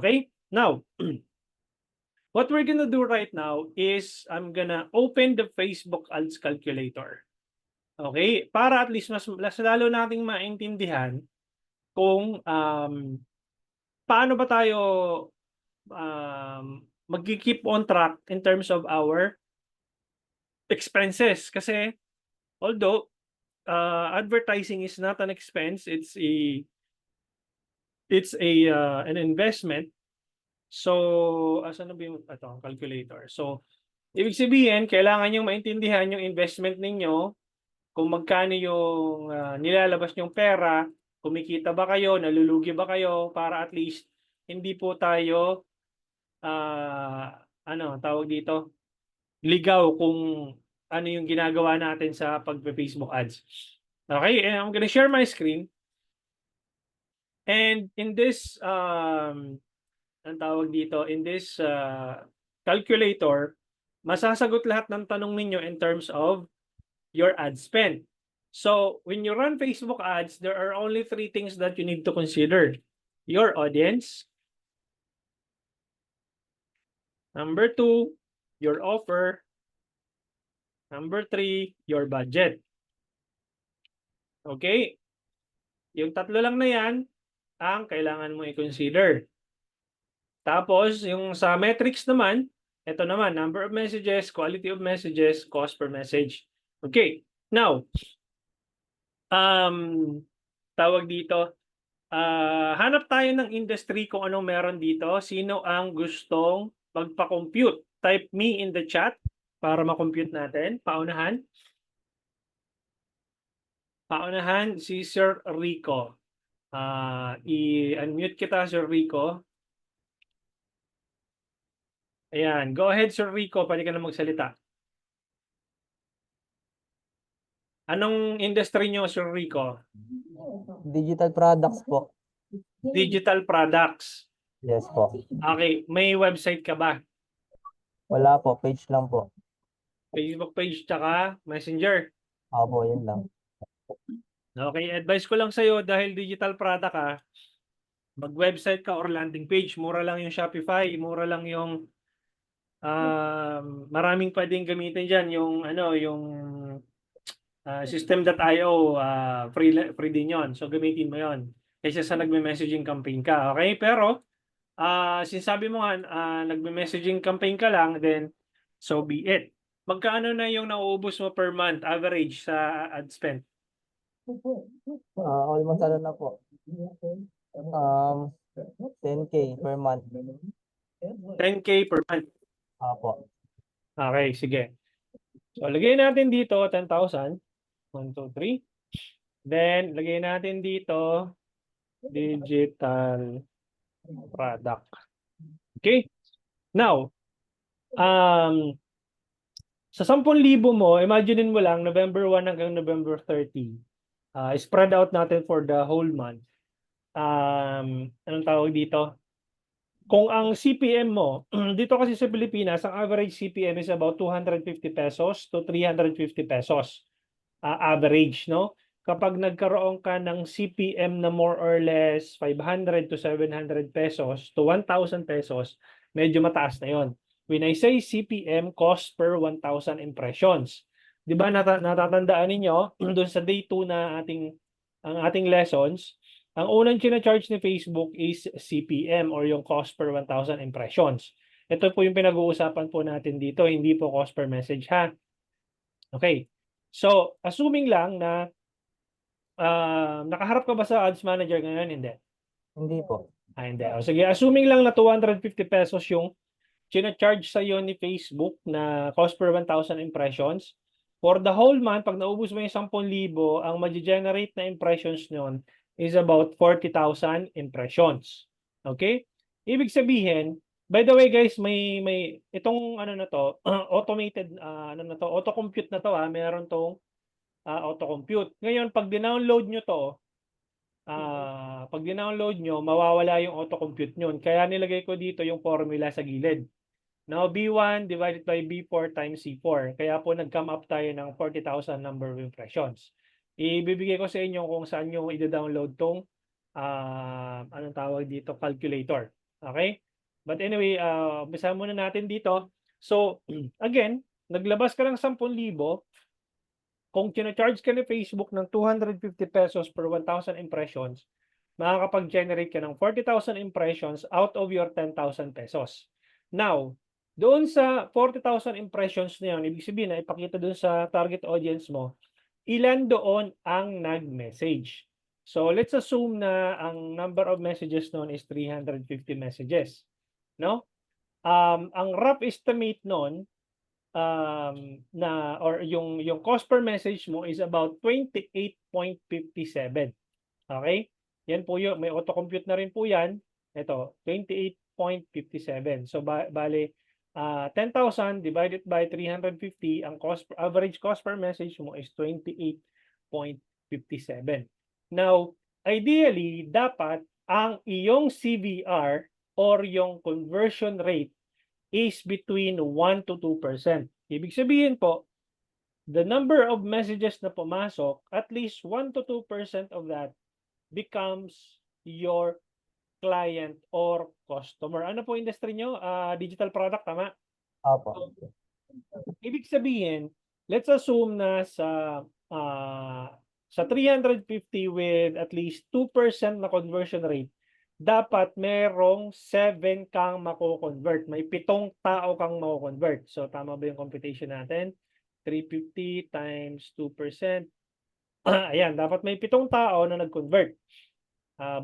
Okay? Now, what we're gonna do right now is I'm gonna open the Facebook Ads Calculator. Okay? Para at least mas lalo nating maintindihan kung paano ba tayo magki-keep on track in terms of our expenses. Kasi although advertising is not an expense, it's an investment. So, asan na ba yung calculator? So, ibig sabihin, kailangan niyong maintindihan yung investment ninyo, kung magkano yung nilalabas niyong pera, kumikita ba kayo, nalulugi ba kayo, para at least hindi po tayo, tawag dito, ligaw kung ano yung ginagawa natin sa pagpe-Facebook ads. Okay, and I'm gonna share my screen. And in this, ang tawag dito, in this calculator, masasagot lahat ng tanong ninyo in terms of your ad spend. So, when you run Facebook ads, there are only three things that you need to consider. Your audience. Number 2, your offer. Number 3, your budget. Okay? Yung tatlo lang na yan, ang kailangan mo i-consider. Tapos, yung sa metrics naman, ito naman, number of messages, quality of messages, cost per message. Okay. Now, tawag dito, hanap tayo ng industry kung anong meron dito. Sino ang gustong magpa-compute? Type me in the chat para ma-compute natin. Paunahan. Paunahan si Sir Rico. I-unmute kita, Sir Rico. Ayan. Go ahead, Sir Rico. Pwede ka na magsalita. Anong industry nyo, Sir Rico? Digital products po. Digital products. Yes po. Okay. May website ka ba? Wala po, page lang po. Facebook page tsaka Messenger. Opo, yun lang. Okay. Advice ko lang sa'yo dahil digital product mag-website ka or landing page. Mura lang yung Shopify. Mura lang yung maraming pwedeng gamitin dyan. Yung system.io, free din yun. So, gamitin mo yun. Kaysa sa nagme-messaging campaign ka. Okay? Pero, sinasabi mo nga, nagme-messaging campaign ka lang, then, so be it. Magkano na yung nauubos mo per month, average sa ad spend? Almost na po. 10K per month. 10K per month. Opo. Okay, sige. So, lagay natin dito 10,000. 1, 2, 3. Then, lagay natin dito digital product. Okay? Now, sa 10,000 mo, imaginein mo lang, November 1 hanggang November 30. Spread out natin for the whole month. Anong tawag dito? Kung ang CPM mo, dito kasi sa Pilipinas, ang average CPM is about 250 pesos to 350 pesos. Average, no? Kapag nagkaroon ka ng CPM na more or less 500 to 700 pesos to 1,000 pesos, medyo mataas na yon. When I say CPM, cost per 1,000 impressions. Di ba natatandaan ninyo, doon sa day 2 na ang ating lessons, ang unang charge ni Facebook is CPM or yung cost per 1,000 impressions. Ito po yung pinag-uusapan po natin dito, hindi po cost per message ha. Okay. So, assuming lang na nakaharap ka ba sa Ads Manager ngayon? Hindi. Hindi po. Hindi. O, sige, assuming lang na 250 pesos yung charge sa iyo ni Facebook na cost per 1,000 impressions. For the whole month, pag naubos mo yung 10,000, ang ma-generate na impressions nyon is about 40,000 impressions. Okay? Ibig sabihin, by the way guys, may itong automated auto-compute na to meron tong auto-compute. Ngayon, pag dinownload nyo to, mawawala yung auto-compute nyon. Kaya nilagay ko dito yung formula sa gilid. Now, B1 divided by B4 times C4. Kaya po nag-come up tayo ng 40,000 number of impressions. Ibibigay ko sa inyo kung saan nyo i-download tong, anong tawag dito, calculator. Okay? But anyway, umpisa muna natin dito. So, again, naglabas ka ng 10,000, kung kina-charge ka ni Facebook ng 250 pesos per 1,000 impressions, makakapag-generate ka ng 40,000 impressions out of your 10,000 pesos. Now, doon sa 40,000 impressions na yun, ibig sabihin na ipakita doon sa target audience mo, ilan doon ang nag-message. So, let's assume na ang number of messages noon is 350 messages. No? Ang rough estimate noon, na or yung cost per message mo is about 28.57. Okay? Yan po yun. May auto-compute na rin po yan. Ito, 28.57. So, bale, 10,000 divided by 350, ang average cost per message mo is 28.57. Now, ideally, dapat ang iyong CVR or yung conversion rate is between 1 to 2%. Ibig sabihin po, the number of messages na pumasok, at least 1 to 2% of that becomes your client or customer. Ano po industry nyo? Digital product, tama? Opo. Ibig sabihin, let's assume na sa 350 with at least 2% na conversion rate, dapat merong 7 kang mako-convert. May 7 tao kang mako-convert. So, tama ba yung computation natin? 350 times 2%. Ayan, dapat may 7 tao na nag-convert.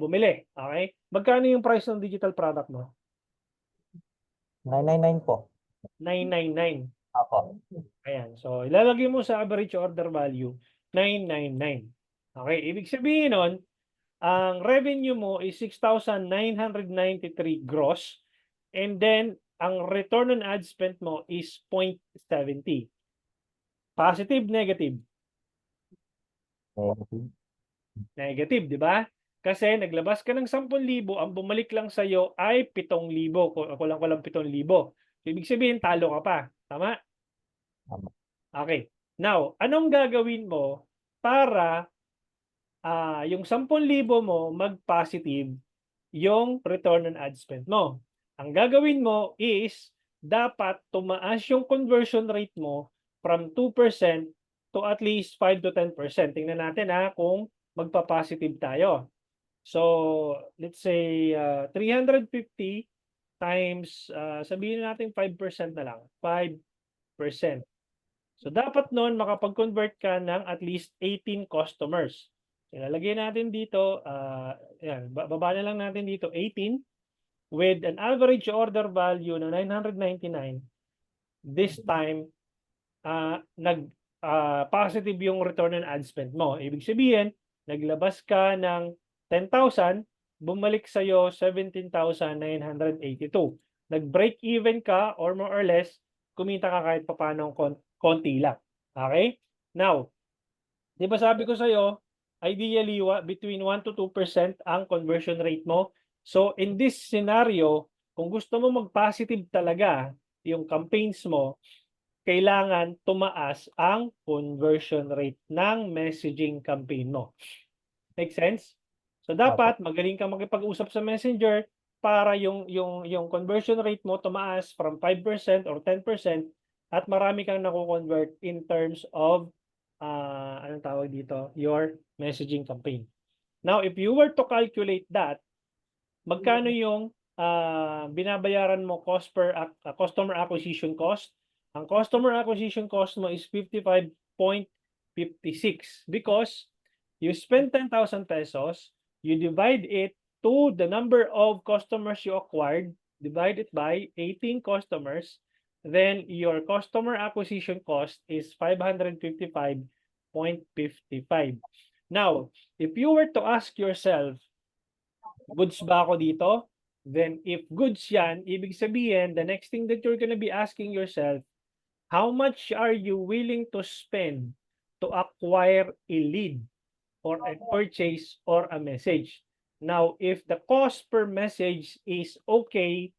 Bumili. Okay? Magkano yung price ng digital product mo? 999 po. 999. Opo. Ayan. So, ilalagay mo sa average order value, 999. Okay? Ibig sabihin nun, ang revenue mo is 6,993 gross, and then ang return on ad spend mo is 0.70. Positive, negative? Negative, di ba? Kasi naglabas ka ng 10,000, ang bumalik lang sa'yo ay 7,000. Kulang 7,000. Ibig sabihin, talo ka pa. Tama? Tama. Okay. Now, anong gagawin mo para yung 10,000 mo mag-positive yung return on ad spend mo? Ang gagawin mo is dapat tumaas yung conversion rate mo from 2% to at least 5 to 10%. Tingnan natin kung magpa-positive tayo. So, let's say 350 times, sabihin natin 5% na lang. 5%. So, dapat nun makapag-convert ka ng at least 18 customers. Ilalagay natin dito, yan, baba na lang natin dito, 18 with an average order value na 999. This time, positive yung return on ad spend mo. Ibig sabihin, naglabas ka ng 10,000, bumalik sa'yo 17,982. Nag-break even ka or more or less, kumita ka kahit paano konti lang. Okay? Now, di ba sabi ko sa'yo, ideally between 1 to 2% ang conversion rate mo. So in this scenario, kung gusto mo mag-positive talaga yung campaigns mo, kailangan tumaas ang conversion rate ng messaging campaign mo. Make sense? So dapat magaling kang makipag-usap sa Messenger para yung conversion rate mo tumaas from 5% or 10% at marami kang nako-convert in terms of anong tawag dito, your messaging campaign. Now, if you were to calculate that, magkano yung binabayaran mo cost per customer acquisition cost? Ang customer acquisition cost mo is 55.56 because you spend 10,000 pesos, you divide it to the number of customers you acquired, divide it by 18 customers, then your customer acquisition cost is 555.55. Now, if you were to ask yourself, goods ba ako dito? Then if goods yan, ibig sabihin, the next thing that you're gonna be asking yourself, how much are you willing to spend to acquire a lead or a purchase or a message? Now, if the cost per message is okay,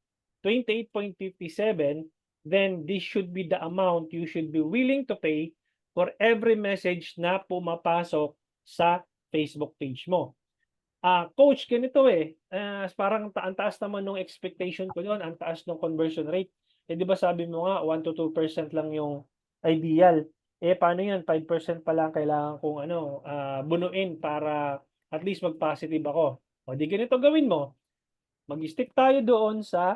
28.57, then this should be the amount you should be willing to pay for every message na pumapasok sa Facebook page mo. Coach, ganito parang ang taas naman nung expectation ko doon, ang taas ng conversion rate. Eh, di ba sabi mo nga 1 to 2% lang yung ideal. Eh, paano yan? 5% pa lang kailangan kong bunuin para at least mag-positive ako. O di ganito gawin mo. Mag-stick tayo doon sa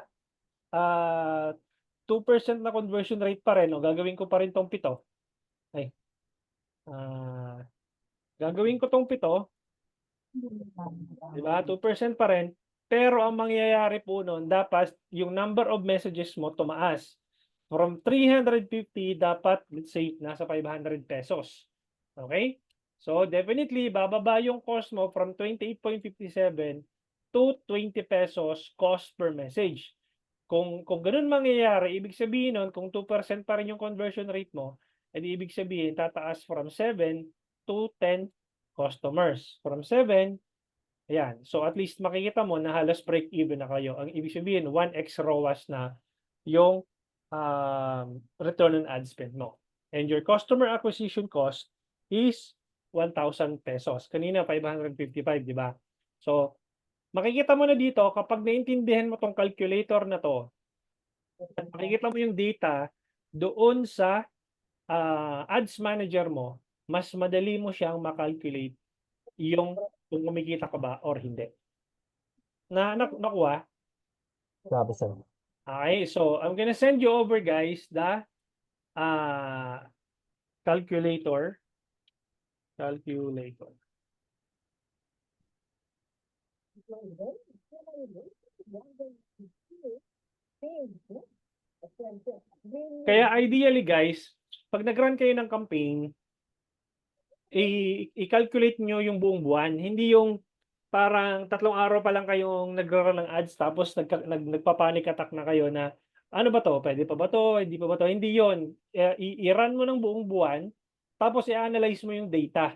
2% na conversion rate pa rin. O gagawin ko pa rin tong 7. Ay, ah, gagawin ko tong 7. Di ba? 2% pa rin. Pero ang mangyayari po nun, dapat yung number of messages mo tumaas. From 350, dapat, let's say, nasa 500 pesos. Okay? So, definitely, bababa yung cost mo from 28.57 to 20 pesos cost per message. Kung ganun mangyayari, ibig sabihin nun, kung 2% pa rin yung conversion rate mo, edi ibig sabihin, tataas from 7 to 10 customers. From 7, ayan. So at least makikita mo na halos break even na kayo. Ang ibig sabihin, 1x ROAS na yung return on ad spend mo. And your customer acquisition cost is 1,000 pesos. Kanina, 555, di ba? So, makikita mo na dito, kapag naintindihan mo tong calculator na to, at makikita mo yung data doon sa ads manager mo, mas madali mo siyang makalculate yung kung kumikita ka ba or hindi. Nakuha? Grabe, sir. Okay, so I'm gonna send you over, guys, the calculator. Calculator. Kaya ideally, guys, pag nag-run kayo ng campaign, i-calculate nyo yung buong buwan. Hindi yung parang 3 araw pa lang kayong nag-run ng ads tapos nagpa-panic attack na kayo na ano ba to? Pwede pa ba to? Hindi pa ba to? Hindi yon. I-run mo ng buong buwan tapos i-analyze mo yung data.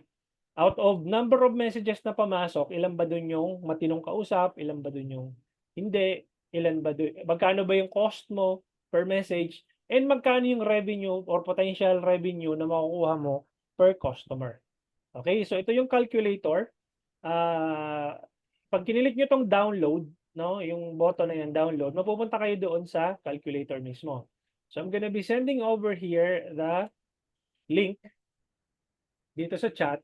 Out of number of messages na pamasok, ilan ba doon yung matinong kausap, ilan ba doon yung hindi, ilan ba doon, magkano ba yung cost mo per message, and magkano yung revenue or potential revenue na makukuha mo per customer. Okay, so ito yung calculator. Pag kinilik nyo tong download, no, yung button na yan, download, mapupunta kayo doon sa calculator mismo. So I'm gonna be sending over here the link dito sa chat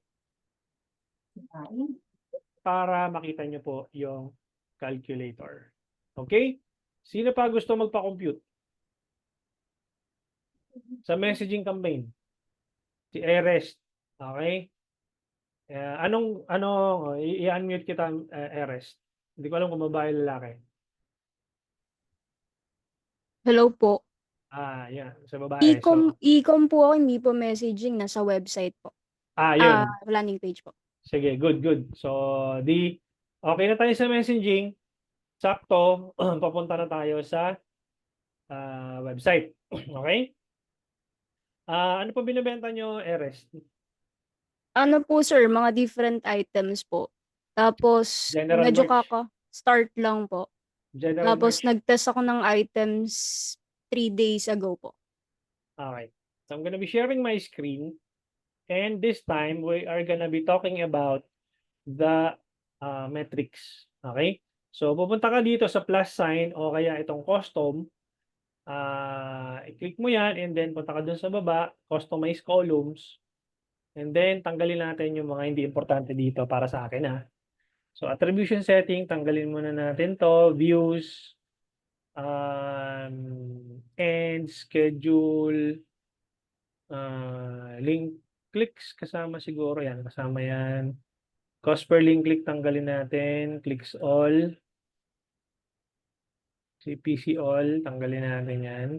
para makita nyo po yung calculator. Okay? Sino pa gusto magpa-compute? Sa messaging campaign. Si Erest. Okay? I-unmute kita, Erest. Hindi ko alam kung babae lalaki. Hello po. Yan. Sa babae. So, E-com po ako, hindi po messaging. Nasa website po. yun. Landing page po. Sige, good. So, okay na tayo sa messaging. Sakto, papunta na tayo sa website. Okay? Ano pa binibenta nyo, Erest? Ano po sir, mga different items po. Tapos, General medyo merch. start lang po. General Tapos, merch. nag-test ako ng items 3 days ago po. Okay. So, I'm gonna be sharing my screen. And this time, we are gonna be talking about the metrics. Okay? So, pupunta ka dito sa plus sign o kaya itong custom. I-click mo yan and then punta ka dun sa baba, customize columns. And then, tanggalin natin yung mga hindi importante dito para sa akin. So, attribution setting, tanggalin muna natin to. Views, and schedule, link clicks, kasama siguro yan. Kasama yan. Cost per link click, tanggalin natin. Clicks all. CPC all, tanggalin natin yan.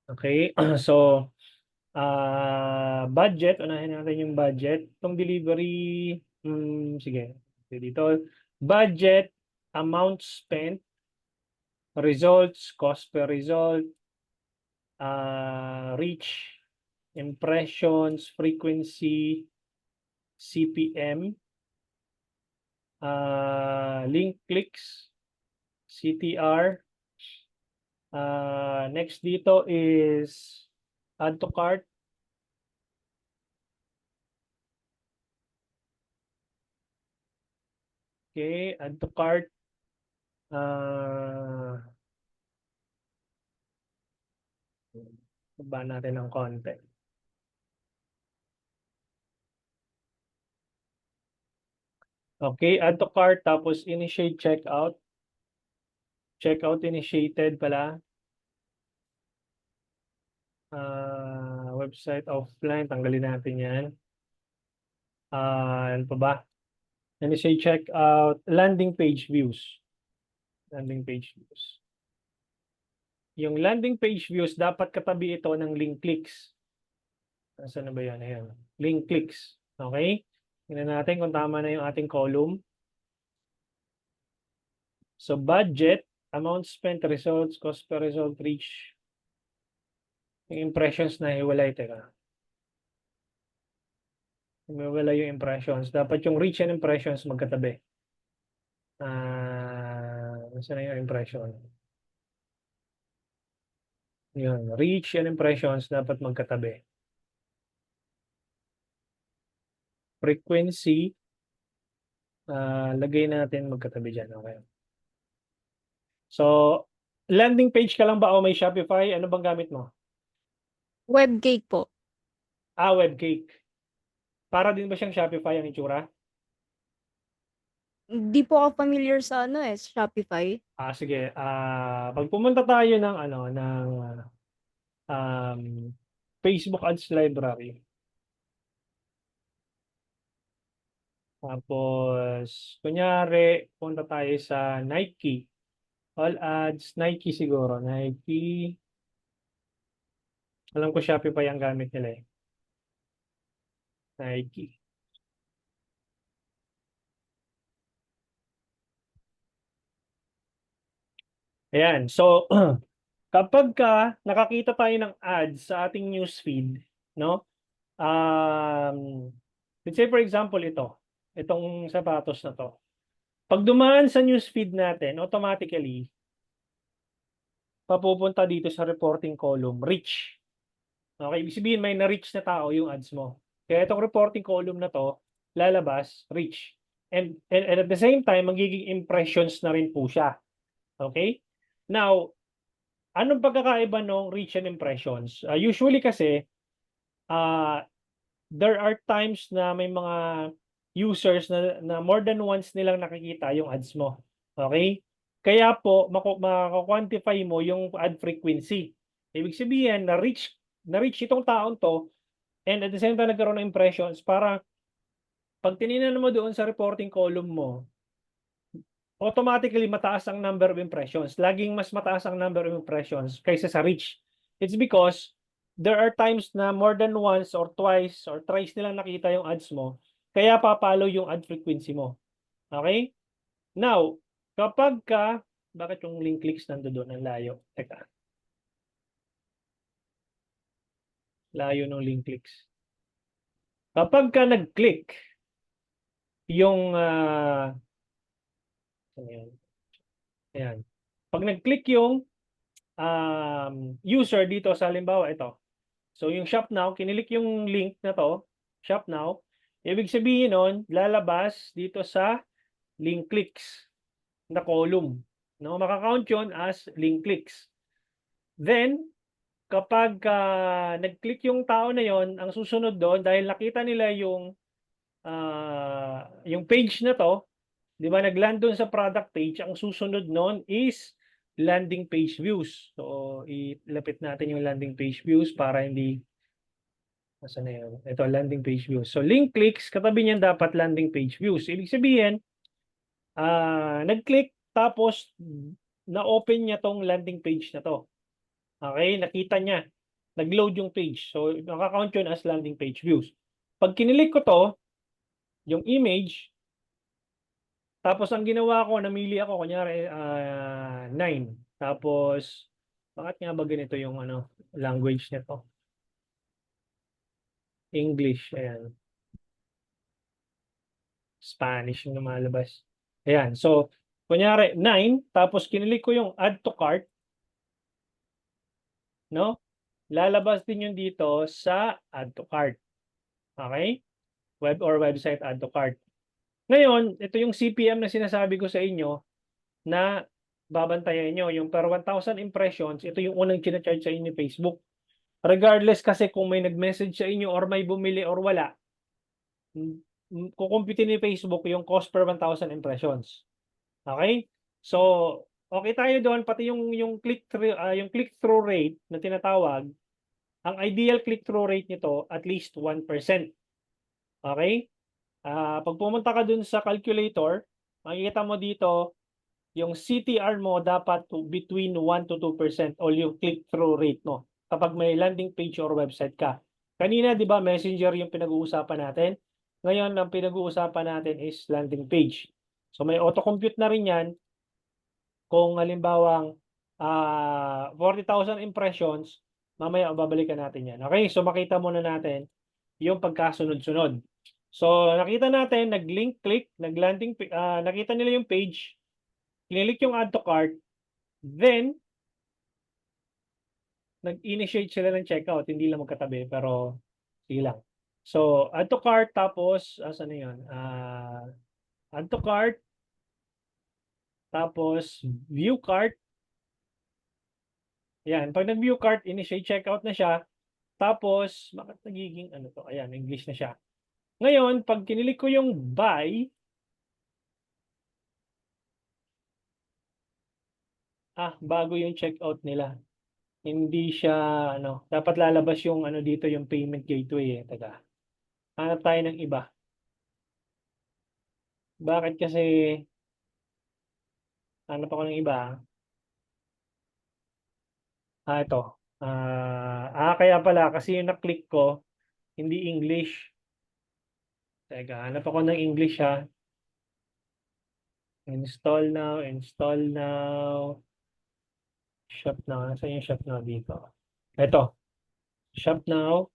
Okay, so, budget, unahin natin yung budget. Itong delivery, sige, dito. Budget, amount spent, results, cost per result, reach, impressions, frequency, CPM, link clicks, CTR. Next dito is add to cart. Okay, add to cart. Baba natin ng konti. Okay, add to cart, tapos initiate checkout. Checkout initiated pala. Website offline, tanggalin natin yan. Ano pa ba? Initiate checkout, landing page views. Landing page views. Yung landing page views, dapat katabi ito ng link clicks. Nasaan na ba yan? Ayan. Link clicks. Okay? Tingnan natin kung tama na yung ating column. So, budget, amount spent, results, cost per result, reach. Yung impressions na hiwalay. Teka. Hiwalay yung impressions. Dapat yung reach and impressions magkatabi. Nasaan na yung impression? Yun. Reach and impressions dapat magkatabi. Frequency, lagay natin magkatabi dyan. Okay. So, landing page ka lang ba o may Shopify? Ano bang gamit mo? Webcake po. Webcake. Para din ba siyang Shopify ang itsura? Di po ako familiar sa Shopify. Sige. Pag pumunta tayo ng Facebook Ads Library. Tapos, kunyari, punta tayo sa Nike. All ads, Nike siguro. Nike. Alam ko Shopify ang gamit nila eh. Nike. Ayan. So, kapag nakakita tayo ng ads sa ating newsfeed, no? Let's say for example itong sapatos na to. Pag dumaan sa newsfeed natin, automatically, papupunta dito sa reporting column, reach. Okay, ibig sabihin may na-reach na tao yung ads mo. Kaya itong reporting column na to, lalabas, reach. And at the same time, magiging impressions na rin po siya. Okay? Now, anong pagkakaiba ng reach and impressions? Usually kasi, there are times na may mga users na more than once nilang nakikita yung ads mo. Okay? Kaya po, mako-quantify mo yung ad frequency. Ibig sabihin, na-reach itong taong to, and at the same time, nagkaroon ng impressions para pag tinignan mo doon sa reporting column mo, automatically mataas ang number of impressions. Laging mas mataas ang number of impressions kaysa sa reach. It's because there are times na more than once or twice or thrice nilang nakita yung ads mo, kaya papalo yung ad frequency mo. Okay? Now, kapag bakit yung link clicks nandoon ang layo? Teka. Layo ng link clicks. Kapag nag-click yung ayan. Pag nag-click yung user dito sa halimbawa ito. So yung shop now, kinilik yung link na to, shop now, ibig sabihin nun, lalabas dito sa link clicks na column. No, makakount yun as link clicks. Then, kapag nag-click yung tao na yon, ang susunod doon, dahil nakita nila yung page na to, di ba, nag-land doon sa product page, ang susunod noon is landing page views. So, ilapit natin yung landing page views para hindi, nasa na yun? Ito, landing page views. So, link clicks, katabi niyan dapat landing page views. Ibig sabihin, nag-click, tapos, na-open niya tong landing page na to. Okay, nakita niya. Nag-load yung page. So, nakakount yun as landing page views. Pag kinilik ko to, yung image, tapos ang ginawa ko, namili ako, kunyari, 9. Tapos, bakit nga ba ganito yung language nito? English, ayan. Spanish yung lumalabas. Ayan, so, kunyari, 9, tapos kinilik ko yung add to cart, no? Lalabas din yun dito sa add to cart. Okay? Web or website add to cart. Ngayon, ito yung CPM na sinasabi ko sa inyo na babantayan nyo. Yung per 1,000 impressions, ito yung unang charge sa inyo ni Facebook. Regardless kasi kung may nag-message sa inyo or may bumili or wala, kukumpitin ni Facebook yung cost per 1,000 impressions. Okay? So, okay tayo doon, pati yung click-through rate na tinatawag, ang ideal click-through rate nito at least 1%. Okay? Pag pumunta ka dun sa calculator, makikita mo dito yung CTR mo dapat between 1 to 2% o yung click-through rate mo kapag may landing page or website ka. Kanina, di ba, Messenger yung pinag-uusapan natin. Ngayon, ang pinag-uusapan natin is landing page. So, may auto-compute na rin yan kung halimbawang 40,000 impressions, mamaya babalikan natin yan. Okay, so makita muna natin yung pagkasunod-sunod. So, nakita natin, nag-link click, nakita nila yung page, click yung add to cart, then, nag-initiate sila ng checkout. Hindi lang magkatabi, pero sige lang. So, add to cart, tapos, asan na yun? Add to cart, tapos, view cart. Yan, pag nag-view cart, initiate checkout na siya. Tapos, bakit nagiging ano to? Ayan, English na siya. Ngayon, pag kinilik ko yung buy, bago yung checkout nila. Hindi siya, ano, dapat lalabas yung ano dito, yung payment gateway eh. Taga. Hanap tayo ng iba. Bakit kasi, hanap ako ng iba. Ito. Kaya pala, kasi yung na-click ko, hindi English. Teka, hanap ako ng English ha. Install now, install now. Shop now. Nasaan yung shop now dito? Ito. Shop now.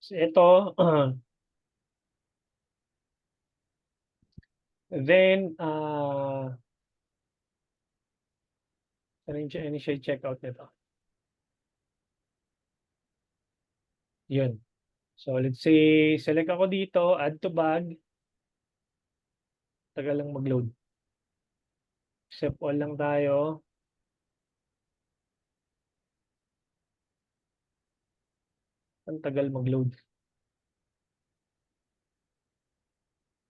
Ito. Then, initiate checkout nito. Yun. So, let's say, select ako dito, add to bag. Tagal lang mag-load. Accept all lang tayo. Ang tagal mag-load.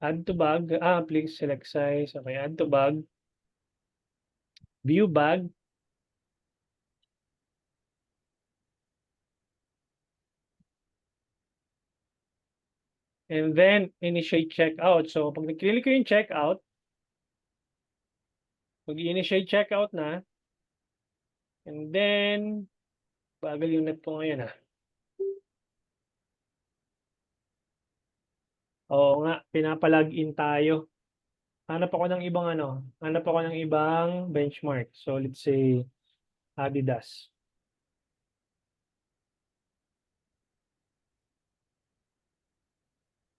Add to bag. Please select size. Okay, add to bag. View bag. And then, initiate checkout. So, pag nag-click ko yung checkout, mag-initiate checkout na. And then, bagal yung net ko ngayon Oo nga, pinapalog-in tayo. Hanap ako ng ibang hanap ako ng ibang benchmark. So, let's say, Adidas.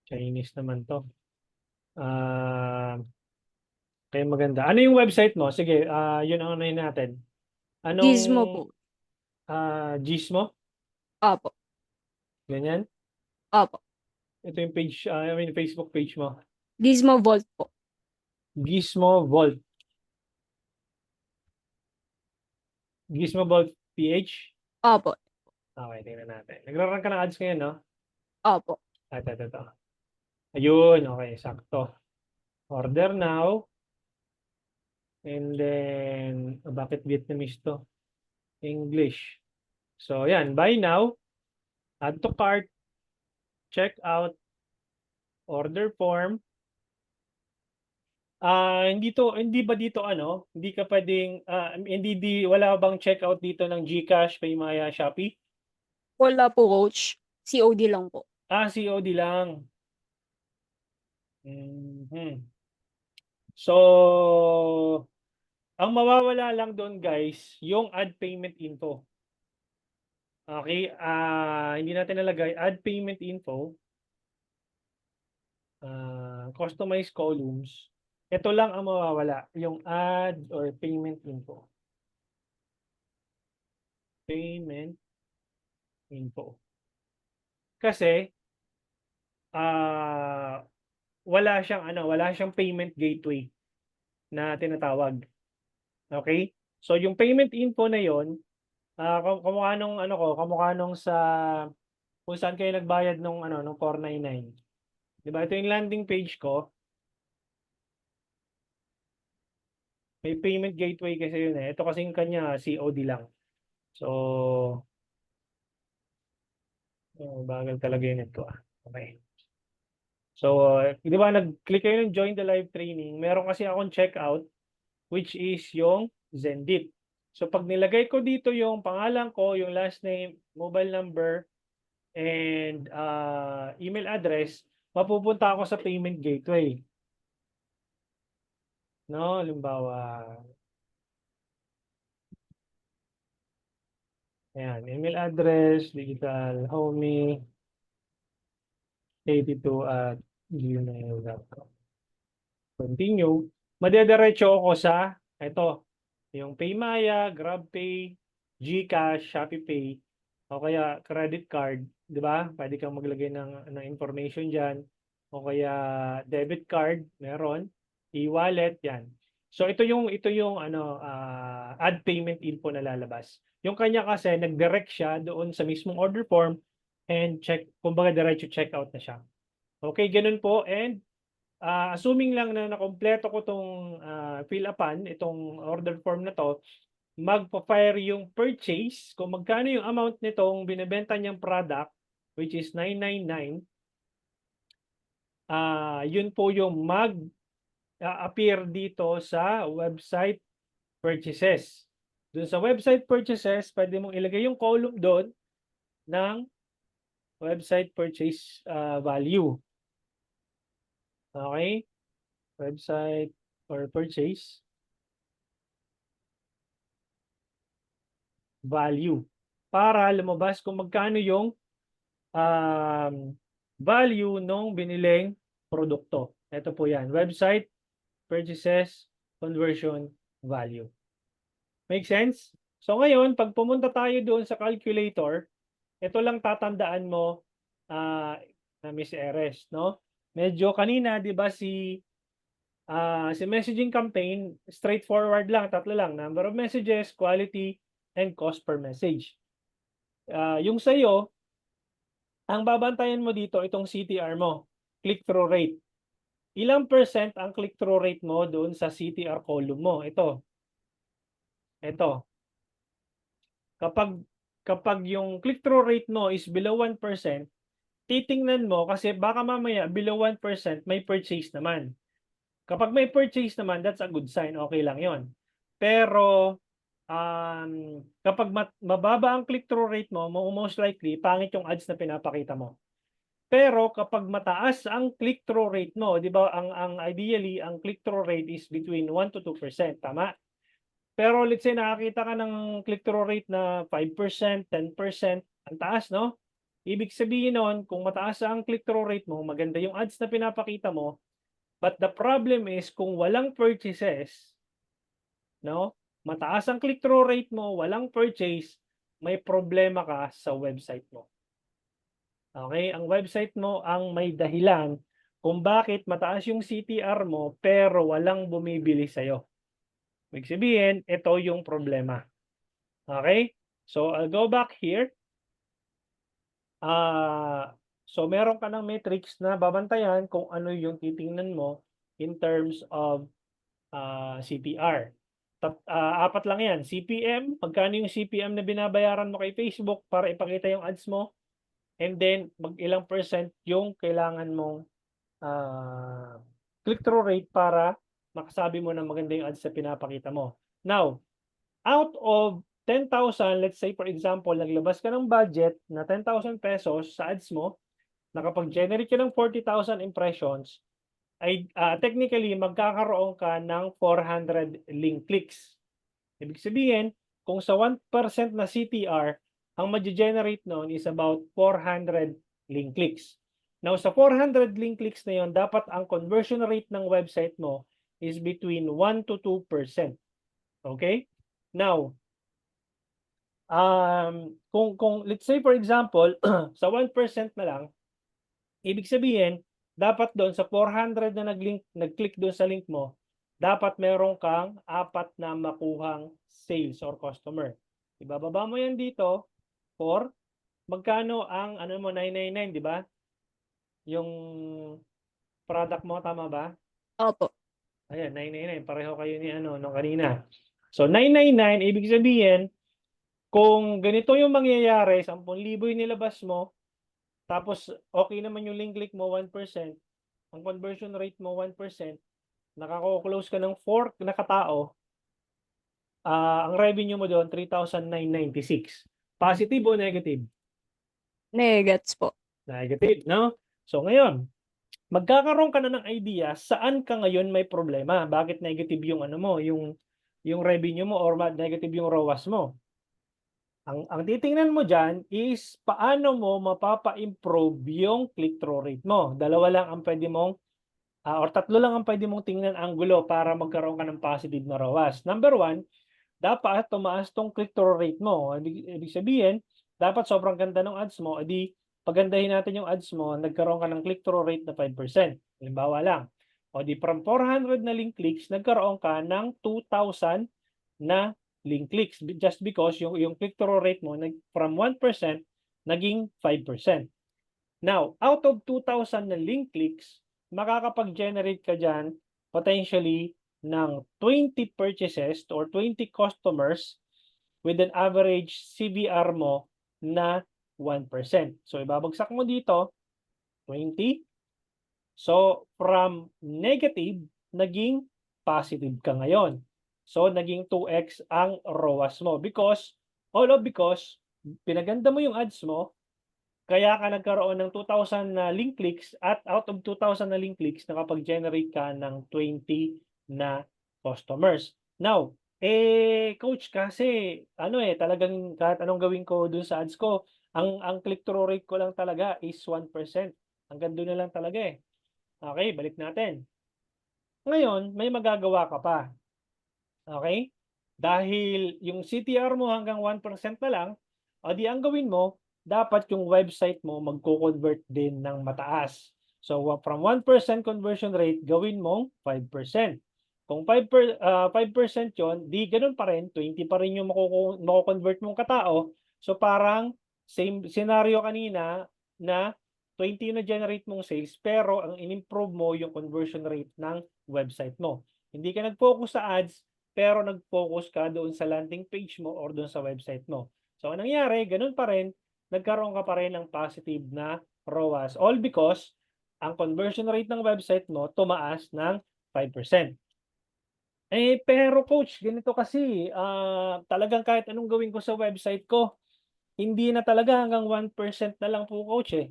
Chinese naman to. Kaya maganda. Ano yung website mo? Sige, yun ang unahin natin. Gizmo po. Gizmo? Opo. Ganyan? Opo. Ito yung page, Facebook page mo. Gizmo Vault po. Gizmo Vault. Gizmo Vault PH? Opo. Okay, tingnan natin. Nagra-run ka ng ads ngayon, no? Opo. Ito. Ayun, okay, sakto. Order now. And then, bakit Vietnamese to? English. So, yan. Buy now. Add to cart. Check out. Order form. Hindi ba dito hindi ka pwedeng, wala bang checkout dito ng GCash, Paymaya, Shopee? Wala po, coach. COD lang po. COD lang. Mhm. So, ang mawawala lang doon guys, yung add payment info. Okay, hindi natin nalagay add payment info. Customize columns. Ito lang ang mawawala, yung add or payment info. Payment info. Kasi wala siyang payment gateway na tinatawag. Okay? So yung payment info na yon, kamukha nung kamukha nung sa kung saan kayo nagbayad nung 499. 'Di ba? Ito yung landing page ko. May payment gateway kasi yun eh. Ito kasing kanya COD lang. So, bagal talaga yun ito. Okay. So, di ba nag-click kayo ng join the live training, meron kasi akong checkout which is yung Zendit. So, pag nilagay ko dito yung pangalan ko, yung last name, mobile number, and email address, mapupunta ako sa payment gateway. No, halimbawa, ayan, email address, digital homie, 82@gmail.com. Continue. Madediretso ako sa ito, yung PayMaya, GrabPay, GCash, ShopeePay, o kaya credit card, 'di ba? Pwede kang maglagay ng information diyan, o kaya debit card, meron, e-wallet 'yan. So ito yung add payment info na lalabas. Yung kanya kasi nag-direct siya doon sa mismong order form and kumbaga diretso checkout na siya. Okay, ganun po, and assuming lang na nakompleto ko itong fill upan, itong order form na to, magpa-fire yung purchase, kung magkano yung amount nitong binebenta niyang product, which is 999, yun po yung mag-appear dito sa website purchases. Doon sa website purchases, pwede mong ilagay yung column doon ng website purchase value. Okay? Website or purchase value para lumabas kung magkano yung value nung biniling produkto. Ito po yan. Website purchases conversion value. Make sense? So ngayon, pag pumunta tayo doon sa calculator, ito lang tatandaan mo na Miss Eres, no? Medyo kanina, 'di ba si messaging campaign, straightforward lang, tatlo lang, number of messages, quality, and cost per message. Yung sa'yo, ang babantayan mo dito, itong CTR mo, click-through rate. Ilang percent ang click-through rate mo doon sa CTR column mo? Ito. Kapag yung click-through rate mo is below 1%, titingnan mo kasi baka mamaya below 1% may purchase naman. Kapag may purchase naman, that's a good sign. Okay lang yon. Pero kapag mababa ang click-through rate mo, most likely, pangit yung ads na pinapakita mo. Pero kapag mataas ang click-through rate mo, di ba, ang ideally, ang click-through rate is between 1 to 2%. Tama? Pero let's say nakakita ka ng click-through rate na 5%, 10%, ang taas, no? Ibig sabihin nun, kung mataas ang click-through rate mo, maganda yung ads na pinapakita mo, but the problem is kung walang purchases, no? Mataas ang click-through rate mo, walang purchase, may problema ka sa website mo. Okay? Ang website mo ang may dahilan kung bakit mataas yung CTR mo pero walang bumibili sa'yo. Ibig sabihin, ito yung problema. Okay? So, I'll go back here. So, meron ka ng metrics na babantayan kung ano yung titingnan mo in terms of CTR. Apat lang yan. CPM, magkano yung CPM na binabayaran mo kay Facebook para ipakita yung ads mo. And then, mag-ilang percent yung kailangan mong click-through rate para makasabi mo na maganda yung ads na pinapakita mo. Now, out of 10,000, let's say for example, naglabas ka ng budget na 10,000 pesos sa ads mo, nakapag-generate ka ng 40,000 impressions, ay technically magkakaroon ka ng 400 link clicks. Ibig sabihin, kung sa 1% na CTR, ang ma-generate noon is about 400 link clicks. Now, sa 400 link clicks na yon, dapat ang conversion rate ng website mo is between 1 to 2%. Okay? Now, Kung let's say for example, sa 1% na lang, ibig sabihin, dapat doon sa 400 na nag-click doon sa link mo, dapat meron kang 4 na makuhang sales or customer. Ibababa mo yan dito for magkano ang ano mo 999, di ba? Yung product mo, tama ba? Opo. Ayan, 999. Pareho kayo ni ano nung kanina. So 999, ibig sabihin, kung ganito yung mangyayari, 10,000 yung nilabas mo, tapos okay naman yung link click mo 1%, ang conversion rate mo 1%, nakako-close ka ng 4 na katao, ang revenue mo doon 3,996. Positive o negative? Negets po. Negative, no? So ngayon, magkakaroon ka na ng idea saan ka ngayon may problema. Bakit negative yung ano mo, yung revenue mo or negative yung ROAS mo. Ang titingnan mo diyan is paano mo mapapa-improve yung click-through rate mo. Dalawa lang ang pwede mong or tatlo lang ang pwede mong tingnan anggulo para magkaroon ka ng positive na ROAS. Number 1, dapat tumaas tong click-through rate mo. Ibig sabihin, dapat sobrang ganda ng ads mo, edi pagandahin natin yung ads mo, nagkaroon ka ng click-through rate na 5%. Halimbawa lang. O di from 400 na link clicks, nagkaroon ka ng 2,000 na link clicks just because yung click-through rate mo from 1% naging 5%. Now, out of 2,000 na link clicks, makakapag-generate ka dyan potentially ng 20 purchases or 20 customers with an average CVR mo na 1%. So, ibabagsak mo dito, 20. So, from negative, naging positive ka ngayon. So, naging 2x ang ROAS mo because pinaganda mo yung ads mo, kaya ka nagkaroon ng 2,000 na link clicks at out of 2,000 na link clicks, nakapag-generate ka ng 20 na customers. Now, coach, kasi talagang kahit anong gawin ko dun sa ads ko, ang click-through rate ko lang talaga is 1%. Hanggang doon na lang talaga eh. Okay, balik natin. Ngayon, may magagawa ka pa. Okay? Dahil yung CTR mo hanggang 1% na lang, o di ang gawin mo, dapat yung website mo magko-convert din ng mataas. So from 1% conversion rate, gawin mong 5%. Kung 5% yon, di ganun pa rin, 20 pa rin yung mako-convert mong katao. So parang same scenario kanina na 20 na generate mong sales, pero ang in-improve mo yung conversion rate ng website mo. Hindi ka nag-focus sa ads, pero nag-focus ka doon sa landing page mo or doon sa website mo. So, anong nangyari, ganun pa rin, nagkaroon ka pa rin ng positive na ROAS. All because ang conversion rate ng website mo tumaas ng 5%. Pero coach, ganito kasi, talagang kahit anong gawin ko sa website ko, hindi na talaga hanggang 1% na lang po coach eh.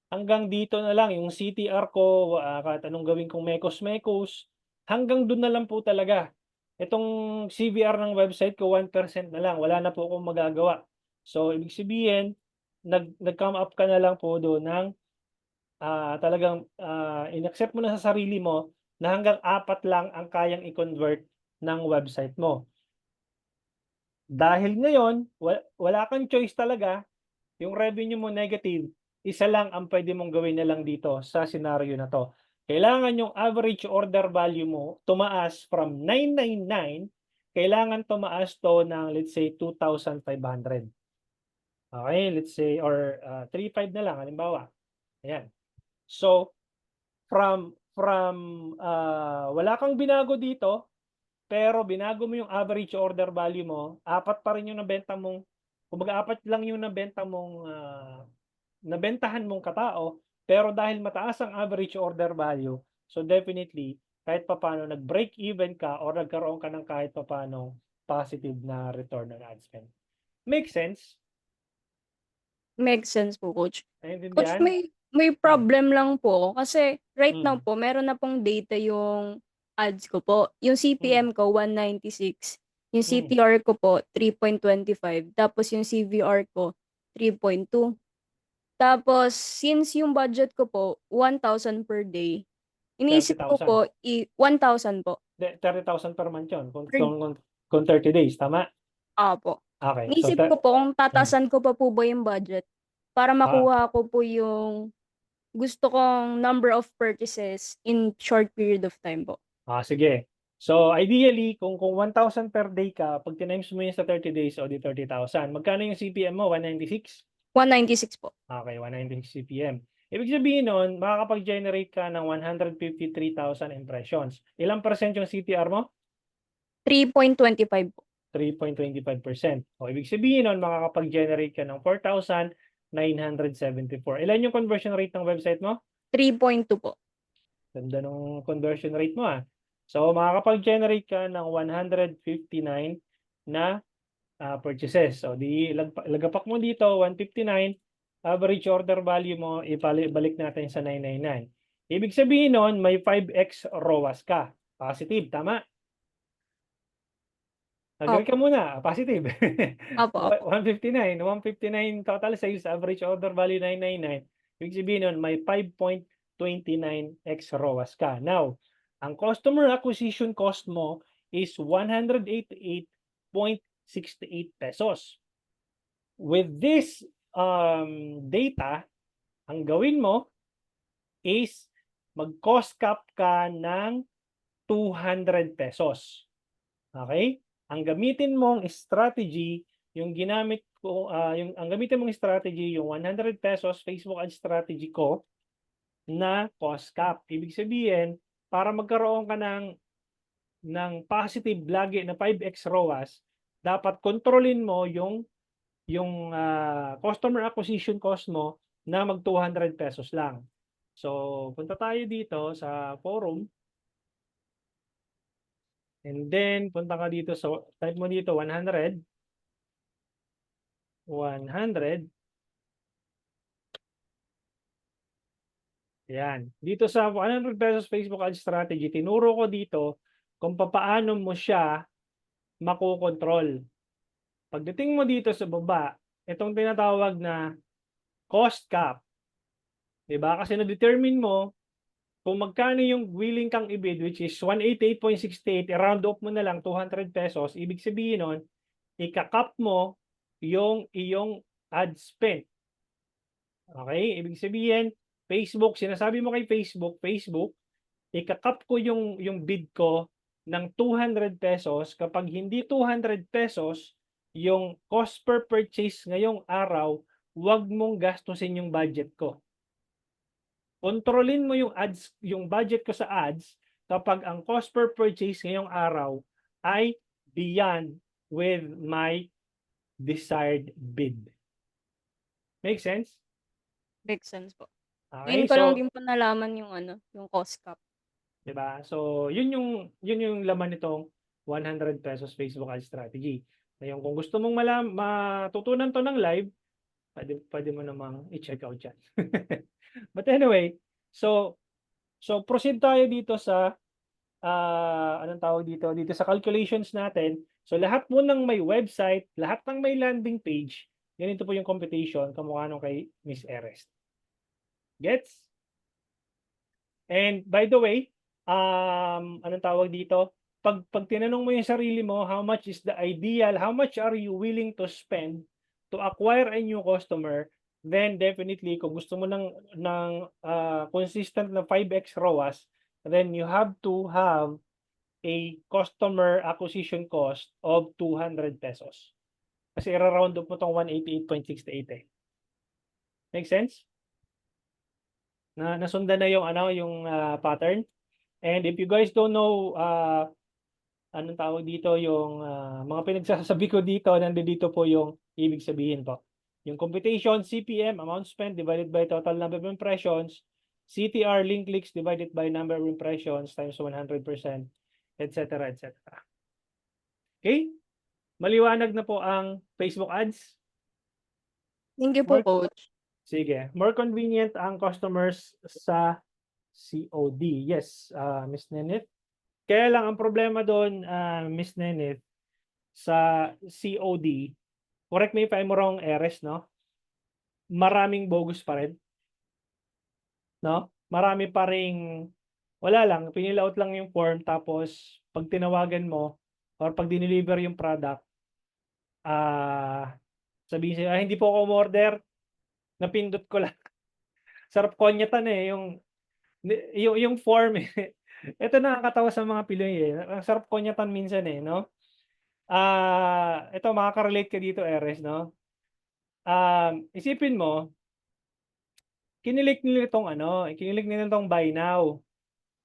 Hanggang dito na lang yung CTR ko, kahit anong gawin kong mekos-mekos, hanggang doon na lang po talaga. Itong CVR ng website ko 1% na lang, wala na po akong magagawa. So ibig sabihin, nag-come up ka na lang po doon ng talagang in-accept mo na sa sarili mo na hanggang 4 lang ang kayang i-convert ng website mo. Dahil ngayon, wala kang choice talaga, yung revenue mo negative, isa lang ang pwede mong gawin na lang dito sa scenario na to. Kailangan yung average order value mo tumaas from 999, kailangan tumaas to ng let's say 2,500. Okay, let's say or 3,500 na lang halimbawa. Ayan. So from wala kang binago dito, pero binago mo yung average order value mo, 4 pa rin yung nabenta mong, kumbaga 4 lang yung nabenta mong nabentahan mong katao, pero dahil mataas ang average order value, so definitely, kahit papaano nag-break even ka or nagkaroon ka ng kahit papaano positive na return on ad spend. Make sense? Makes sense po, Coach. Coach, Naiintindihan? may problem lang po ako kasi right now Mm. po, meron na pong data yung ads ko po. Yung CPM ko, 196. Yung CTR ko po, 3.25. Tapos yung CVR ko, 3.2. Tapos, since yung budget ko po, 1,000 per day, iniisip ko 30,000. po, 1,000 po. 30,000 per month yun, Per- kung 30 days, tama? Opo. Okay. So, Inisip ko po kung tatasan ko pa po ba yung budget para ah, makuha ko po yung gusto kong number of purchases in short period of time po. sige. So, ideally, kung 1,000 per day ka, pag tinimes mo yun sa 30 days, o di 30,000. Magkano yung CPM mo? 196? 196 po. Okay, 196 CPM. Ibig sabihin nun, makakapag-generate ka ng 153,000 impressions. Ilang percent yung CTR mo? 3.25 po. 3.25%. O ibig sabihin nun, makakapag-generate ka ng 4,974. Ilan yung conversion rate ng website mo? 3.2 po. Ganda ng conversion rate mo ah. So makakapag-generate ka ng 159 na purchases. So di lagapak mo dito 159, average order value mo ibalik natin sa 999. Ibig sabihin nun may 5x ROAS ka. Positive, tama? Agree Opo. ka muna, positive. Opo, opo. 159 total sales, average order value 999. Ibig sabihin nun, may 5.29x ROAS ka. Now, ang customer acquisition cost mo is 188.68 pesos. With this data, ang gawin mo is mag-cost cap ka ng 200 pesos. Okay? Ang gamitin mong strategy, yung ginamit ko, ang gamitin mong strategy, yung 100 pesos Facebook ad strategy ko na cost cap. Ibig sabihin, para magkaroon ka ng positive lagi na 5x ROAS, dapat kontrolin mo yung customer acquisition cost mo na mag 200 pesos lang. So, punta tayo dito sa forum. And then, punta ka dito, so type mo dito 100. Yan. Dito sa 100 pesos Facebook ad strategy, tinuro ko dito kung paano mo siya makokontrol. Pagdating mo dito sa baba, itong tinatawag na cost cap. Diba? Kasi na-determine mo kung magkano yung willing kang ibid, which is 188.68, i-round off mo na lang 200 pesos. Ibig sabihin nun, ika-cap mo yung iyong ad spend. Okay? Ibig sabihin, Facebook, sinasabi mo kay Facebook, ika-cap ko yung bid ko ng 200 pesos kapag hindi 200 pesos yung cost per purchase ngayong araw, wag mong gastusin yung budget ko. Kontrolin mo yung ads, yung budget ko sa ads kapag ang cost per purchase ngayong araw ay beyond with my desired bid. Make sense? Makes sense po. Okay, Ngayon ko lang so din po nalaman yung yung cost cap. 'di ba? So, yun yung laman nitong 100 pesos Facebook ad strategy. Ngayon, kung gusto mong matutunan 'to ng live, pwede mo namang i-check out 'yan. But anyway, so proceed tayo dito sa anong tawag dito? Dito sa calculations natin. So, lahat po ng may website, lahat ng may landing page, ganito po yung computation kamukha nung kay Miss Erest. Gets? And by the way, anong tawag dito? Pag tinanong mo yung sarili mo, how much is the ideal, how much are you willing to spend to acquire a new customer, then definitely kung gusto mo ng consistent na 5x ROAS, then you have to have a customer acquisition cost of 200 pesos. Kasi i-round up mo tong 188.68 eh. Make sense? Nasundan na yung pattern. And if you guys don't know anong tawag dito yung mga pinagsasabi ko dito, nandito po yung ibig sabihin po. Yung computation, CPM, amount spent divided by total number of impressions, CTR, link clicks divided by number of impressions times 100%, etc. etc. Okay? Maliwanag na po ang Facebook ads. Thank you po, More, coach. sige. More convenient ang customers sa COD. Yes, Miss Nenit. Kaya lang ang problema doon, Miss Nenit, sa COD, correct me if I'm wrong, Eres, no? Maraming bogus pa rin. No? Marami pa ring, wala lang, pinilaut lang yung form, tapos pag tinawagan mo, or pag dineliver yung product, Sabihin sa'yo, hindi po ako umorder, napindot ko lang. Sarap konyatan yung form Ito nakakatawa sa mga Pinoy ang sarap konyatan minsan no? Ito makaka-relate ka dito, Eres, no? Isipin mo, kinilik nila itong buy now.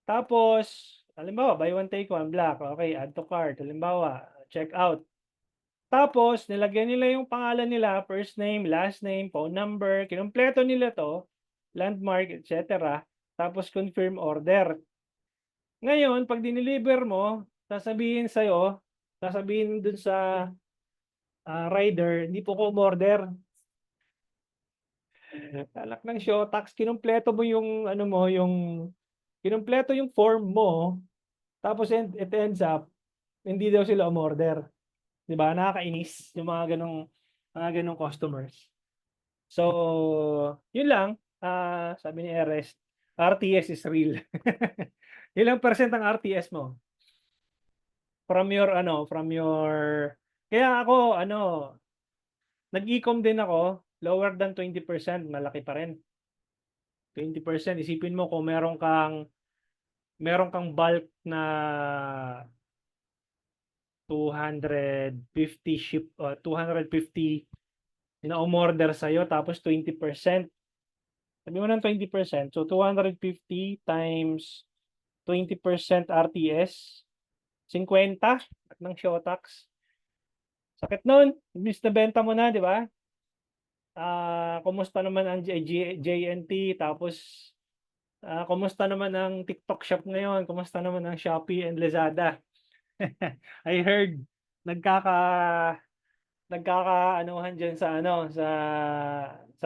Tapos, halimbawa, buy one take one black. Okay, add to cart. Halimbawa, check out. Tapos, nilagyan nila yung pangalan nila, first name, last name, phone number, kinumpleto nila to, landmark, etc. Tapos, confirm order. Ngayon, pag dineliver mo, sasabihin dun sa rider, hindi po ko umorder. Alak ng show tax, kinumpleto mo yung kinumpleto yung form mo, tapos it ends up, hindi daw sila umorder. 'Di ba? Nakakainis yung mga ganong customers. So, yun lang. Sabi ni Ernest, RTS is real. Ilang percent ang RTS mo? Kaya ako, nag-ecom din ako, lower than 20%, malaki pa rin. 20%, isipin mo kung meron kang bulk na 250 na umorder sa'yo, tapos 20%. Sabi mo ng 20%, so 250 times 20% RTS, 50 at ng show tax. Sakit nun, imbis na benta mo na, di ba? Kumusta naman ang JNT, tapos kumusta naman ang TikTok Shop ngayon, kumusta naman ang Shopee and Lazada? I heard nagkakaanuhan diyan sa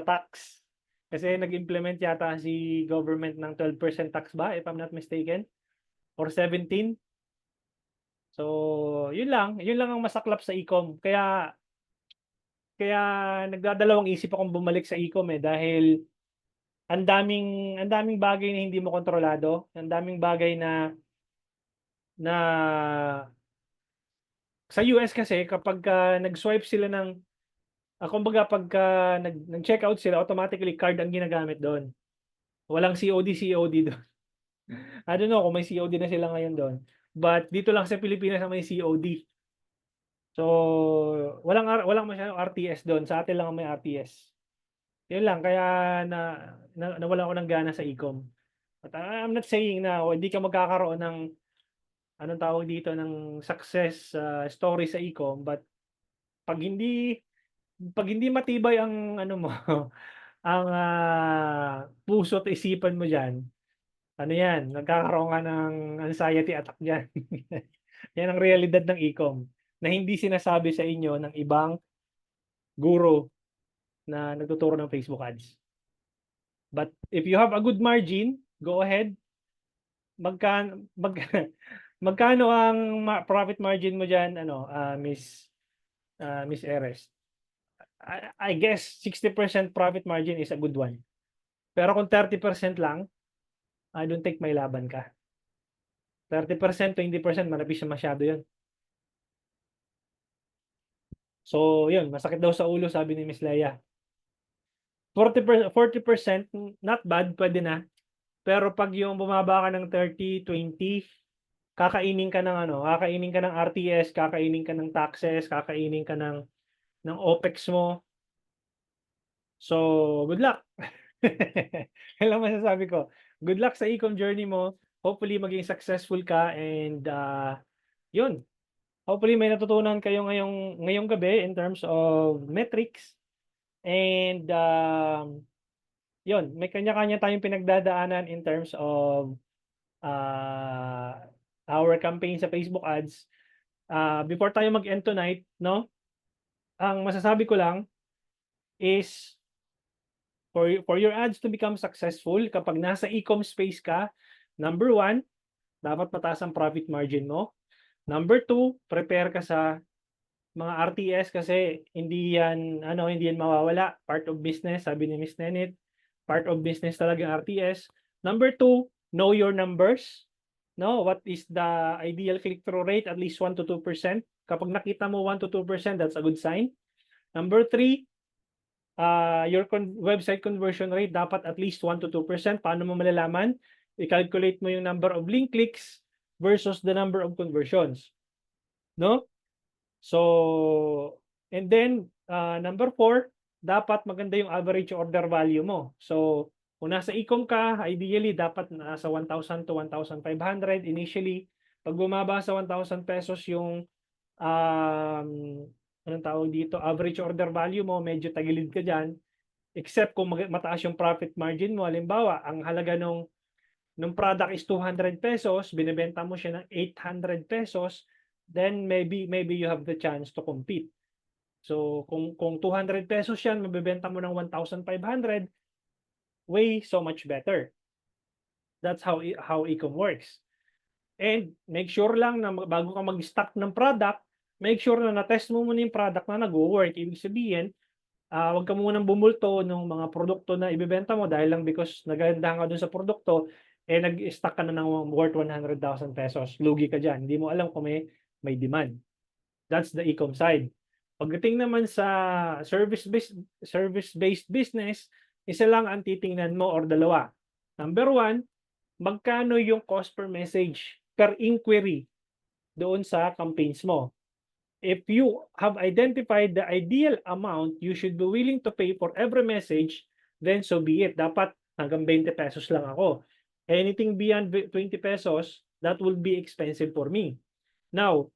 tax. Kasi nag-implement yata si government ng 12% tax ba, if I'm not mistaken, or 17. So, yun lang ang masaklap sa e-com. Kaya nagdadalawang isip akong bumalik sa e-com dahil ang daming bagay na hindi mo kontrolado, ang daming bagay na sa US kasi kapag nag-swipe sila kumbaga pagka nag-checkout sila, automatically card ang ginagamit doon. Walang COD doon. I don't know kung may COD na sila ngayon doon. But dito lang sa Pilipinas na may COD. So, walang masyadong RTS doon. Sa atin lang may RTS. Yun lang, kaya nawala ako ng gana sa e-com. But I'm not saying na hindi ka magkakaroon ng anong tawag dito ng success story sa e-com, but pag hindi matibay ang mo ang puso at isipan mo diyan, yan, nagkakaroon ka ng anxiety attack diyan. Yan ang realidad ng e-com na hindi sinasabi sa inyo ng ibang guro na nagtuturo ng Facebook ads. But if you have a good margin, go ahead. Magkano ang profit margin mo diyan, Miss Eres? I guess 60% profit margin is a good one. Pero kung 30% lang, I don't think may laban ka. 30%, 20%, manipis na masyado yun. So, yun, masakit daw sa ulo, sabi ni Miss Leia. 40%, not bad, pwede na. Pero pag yung bumaba ka ng 30, 20, kakainin ka ng RTS, kakainin ka ng taxes, kakainin ka ng OPEX mo. So, good luck. Yan lang masasabi ko. Good luck sa e-com journey mo. Hopefully maging successful ka and yun. Hopefully may natutunan kayo ngayong gabi in terms of metrics. And yun, may kanya-kanya tayong pinagdadaanan in terms of our campaign sa Facebook ads. Before tayo mag-end tonight, no? Ang masasabi ko lang is for your ads to become successful, kapag nasa e-com space ka, number 1, dapat mataas ang profit margin mo. Number 2, prepare ka sa mga RTS kasi hindi yan mawawala. Part of business, sabi ni Miss Nenit. Part of business talaga ang RTS. Number 2, know your numbers. No, what is the ideal click-through rate? At least 1 to 2%. Kapag nakita mo 1 to 2%, that's a good sign. Number 3, your website conversion rate dapat at least 1 to 2%. Paano mo malalaman? I-calculate mo yung number of link clicks versus the number of conversions. No? So, and then, number 4, dapat maganda yung average order value mo. So, kung nasa e-com ka, ideally, dapat nasa 1,000 to 1,500 initially. Pag bumaba sa 1,000 pesos yung, anong tawag dito, average order value mo, medyo tagilid ka dyan. Except kung mataas yung profit margin mo. Halimbawa, ang halaga nung product is 200 pesos, binibenta mo siya ng 800 pesos, then maybe you have the chance to compete. So, kung 200 pesos yan, mabibenta mo ng 1,500, way so much better. That's how e-com works. And make sure lang na bago ka mag-stock ng product, make sure na na-test mo muna yung product na nag-work. Ibig sabihin, huwag ka munang bumulto ng mga produkto na ibebenta mo dahil lang because nagandahan ka dun sa produkto, nag-stock ka na ng worth 100,000 pesos. Lugi ka dyan. Hindi mo alam kung may demand. That's the e-com side. Pagdating naman sa service-based business, isa lang ang titingnan mo or dalawa. Number 1, magkano yung cost per message, per inquiry doon sa campaigns mo. If you have identified the ideal amount you should be willing to pay for every message, then so be it. Dapat hanggang 20 pesos lang ako. Anything beyond 20 pesos, that will be expensive for me. Now,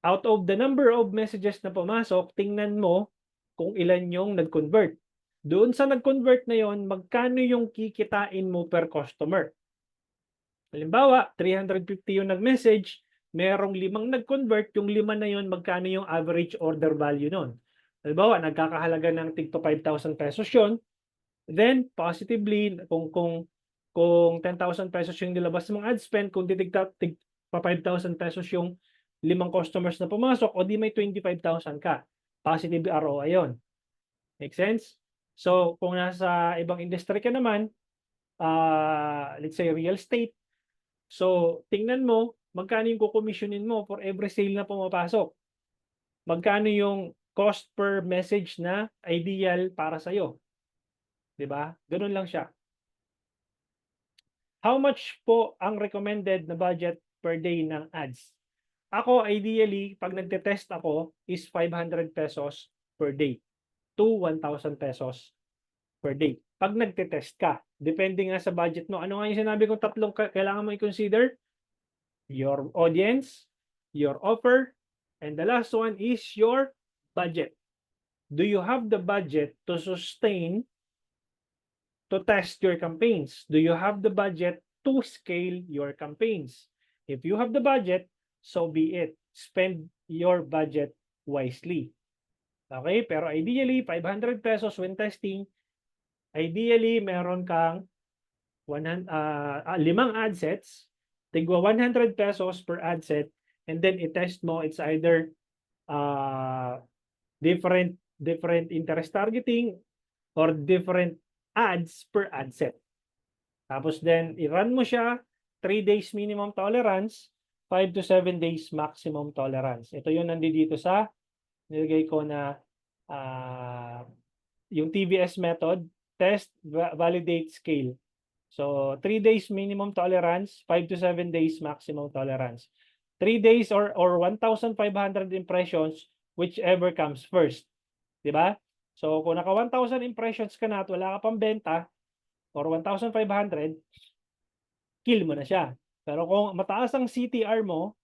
out of the number of messages na pumasok, tingnan mo kung ilan yung nag-convert. Doon sa nag-convert na yon, magkano yung kikitain mo per customer. Halimbawa, 350 yung nag-message, merong 5 nag-convert, yung 5 na yon, magkano yung average order value nun. Halimbawa, nagkakahalaga ng tig to 5,000 pesos yon, then positively, kung 10,000 pesos yung nilabas mong ad spend, kung tig pa 5,000 pesos yung 5 customers na pumasok, o di may 25,000 ka. Positive ROI yun. Make sense? So, kung nasa ibang industry ka naman, let's say real estate, so tingnan mo, magkano yung kukomisyonin mo for every sale na pumapasok. Magkano yung cost per message na ideal para sa'yo. Diba? Ganun lang siya. How much po ang recommended na budget per day ng ads? Ako, ideally, pag nagte-test ako, is 500 pesos per day to 1,000 pesos per day. Pag nagte-test ka, depende nga sa budget mo. Ano nga yung sinabi kong tatlong kailangan mo i-consider? Your audience, your offer, and the last one is your budget. Do you have the budget to sustain, to test your campaigns? Do you have the budget to scale your campaigns? If you have the budget, so be it. Spend your budget wisely. Okay? Pero ideally, 500 pesos when testing. Ideally, meron kang 5 ad sets. Tigwa 100 pesos per ad set. And then i-test mo, it's either different interest targeting or different ads per ad set. Tapos then, i-run mo siya, 3 days minimum tolerance, 5 to 7 days maximum tolerance. Ito yung nandito sa nilagay ko na yung TVS method, test, validate, scale. So, 3 days minimum tolerance, 5 to 7 days maximum tolerance. 3 days or 1,500 impressions, whichever comes first. Diba? So, kung naka 1,000 impressions ka na at wala ka pang benta, or 1,500, kill mo na siya. Pero kung mataas ang CTR mo,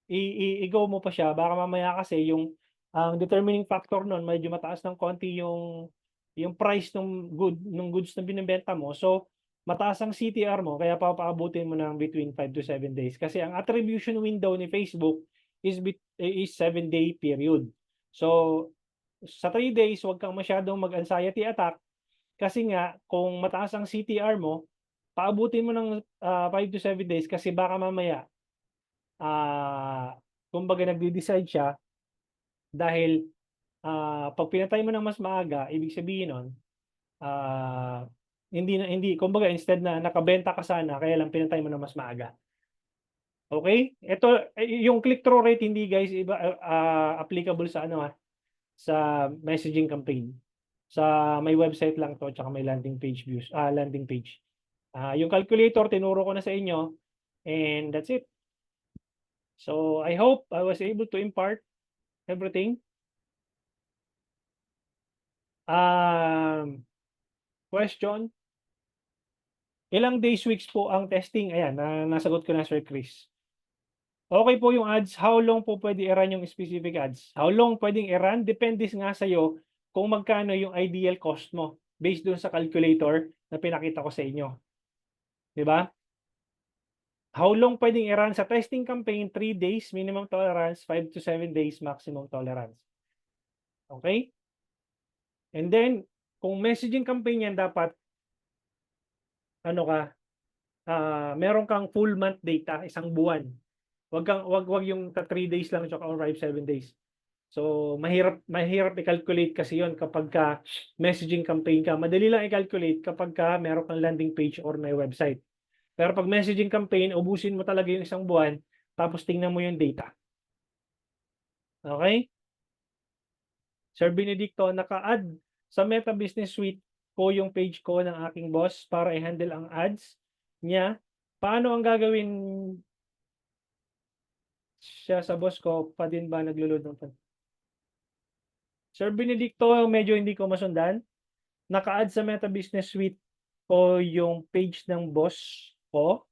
i-go mo pa siya, baka mamaya kasi yung ang determining factor nun, medyo mataas ng konti yung price ng goods na binibenta mo. So, mataas ang CTR mo, kaya papaabutin mo ng between 5 to 7 days. Kasi ang attribution window ni Facebook is 7-day period. So, sa 3 days, huwag kang masyadong mag-anxiety attack. Kasi nga, kung mataas ang CTR mo, paabutin mo ng 5 to 7 days kasi baka mamaya, kumbaga nagde-decide siya dahil pag pinatay mo ng mas maaga, ibig sabihin nun, hindi, kumbaga instead na nakabenta ka sana, kaya lang pinatay mo ng mas maaga. Okay? Ito, yung click-through rate hindi guys iba applicable sa ano sa messaging campaign. Sa may website lang to tsaka may landing page views, landing page. Yung calculator tinuro ko na sa inyo and that's it. So I hope I was able to impart everything. Question? Ilang days, weeks po ang testing? Ayan, nasagot ko na Sir Chris. Okay po yung ads. How long po pwede i-run yung specific ads? How long pwedeng i-run? Depende nga sa'yo kung magkano yung ideal cost mo based dun sa calculator na pinakita ko sa inyo. Di ba? How long pwedeng i-run sa testing campaign? 3 days minimum tolerance, 5 to 7 days maximum tolerance. Okay? And then, kung messaging campaign yan, dapat ano ka, meron kang full month data, isang buwan. Wag yung 3 days lang tsaka or 5, 7 days. So mahirap i-calculate kasi yon kapag ka messaging campaign ka. Madali lang i-calculate kapag ka meron kang landing page or may website. Pero pag messaging campaign, ubusin mo talaga yung isang buwan tapos tingnan mo yung data. Okay? Sir Benedicto, naka-add sa Meta Business Suite ko yung page ko ng aking boss para i-handle ang ads niya. Paano ang gagawin siya sa boss ko pa din ba naglo-load ng Sir Benedicto, medyo hindi ko masundan. Naka-add sa Meta Business Suite ko yung page ng boss ko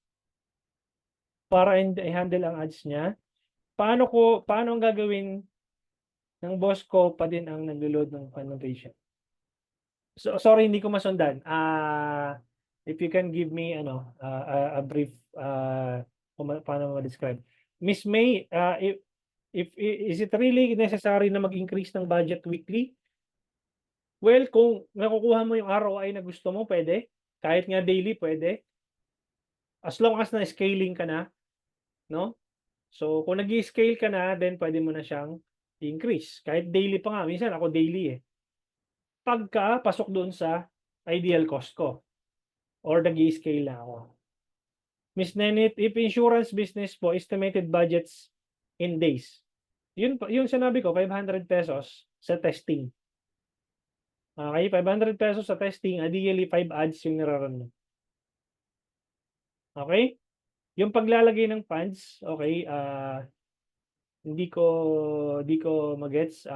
para i-handle ang ads niya. Paano ang gagawin ng boss ko pa din ang naglo-load ng page? So sorry, hindi ko masundan. If you can give me a brief kung paano ma-describe. Miss May, if is it really necessary na mag-increase ng budget weekly? Well, kung nakukuha mo yung ROI na gusto mo, pwede. Kahit nga daily, pwede. As long as na-scaling ka na, no? So, kung nag-i-scale ka na, then pwede mo na siyang increase. Kahit daily pa nga. Minsan ako daily eh. Pagka pasok doon sa ideal cost ko or nag-i-scale na ako. Miss Nenit, if insurance business po, estimated budgets in days. Yung sinabi ko, 500 pesos sa testing. Okay, 500 pesos sa testing, ideally 5 ads yung niraran mo. Okay? Yung paglalagay ng funds, okay, hindi ko magets.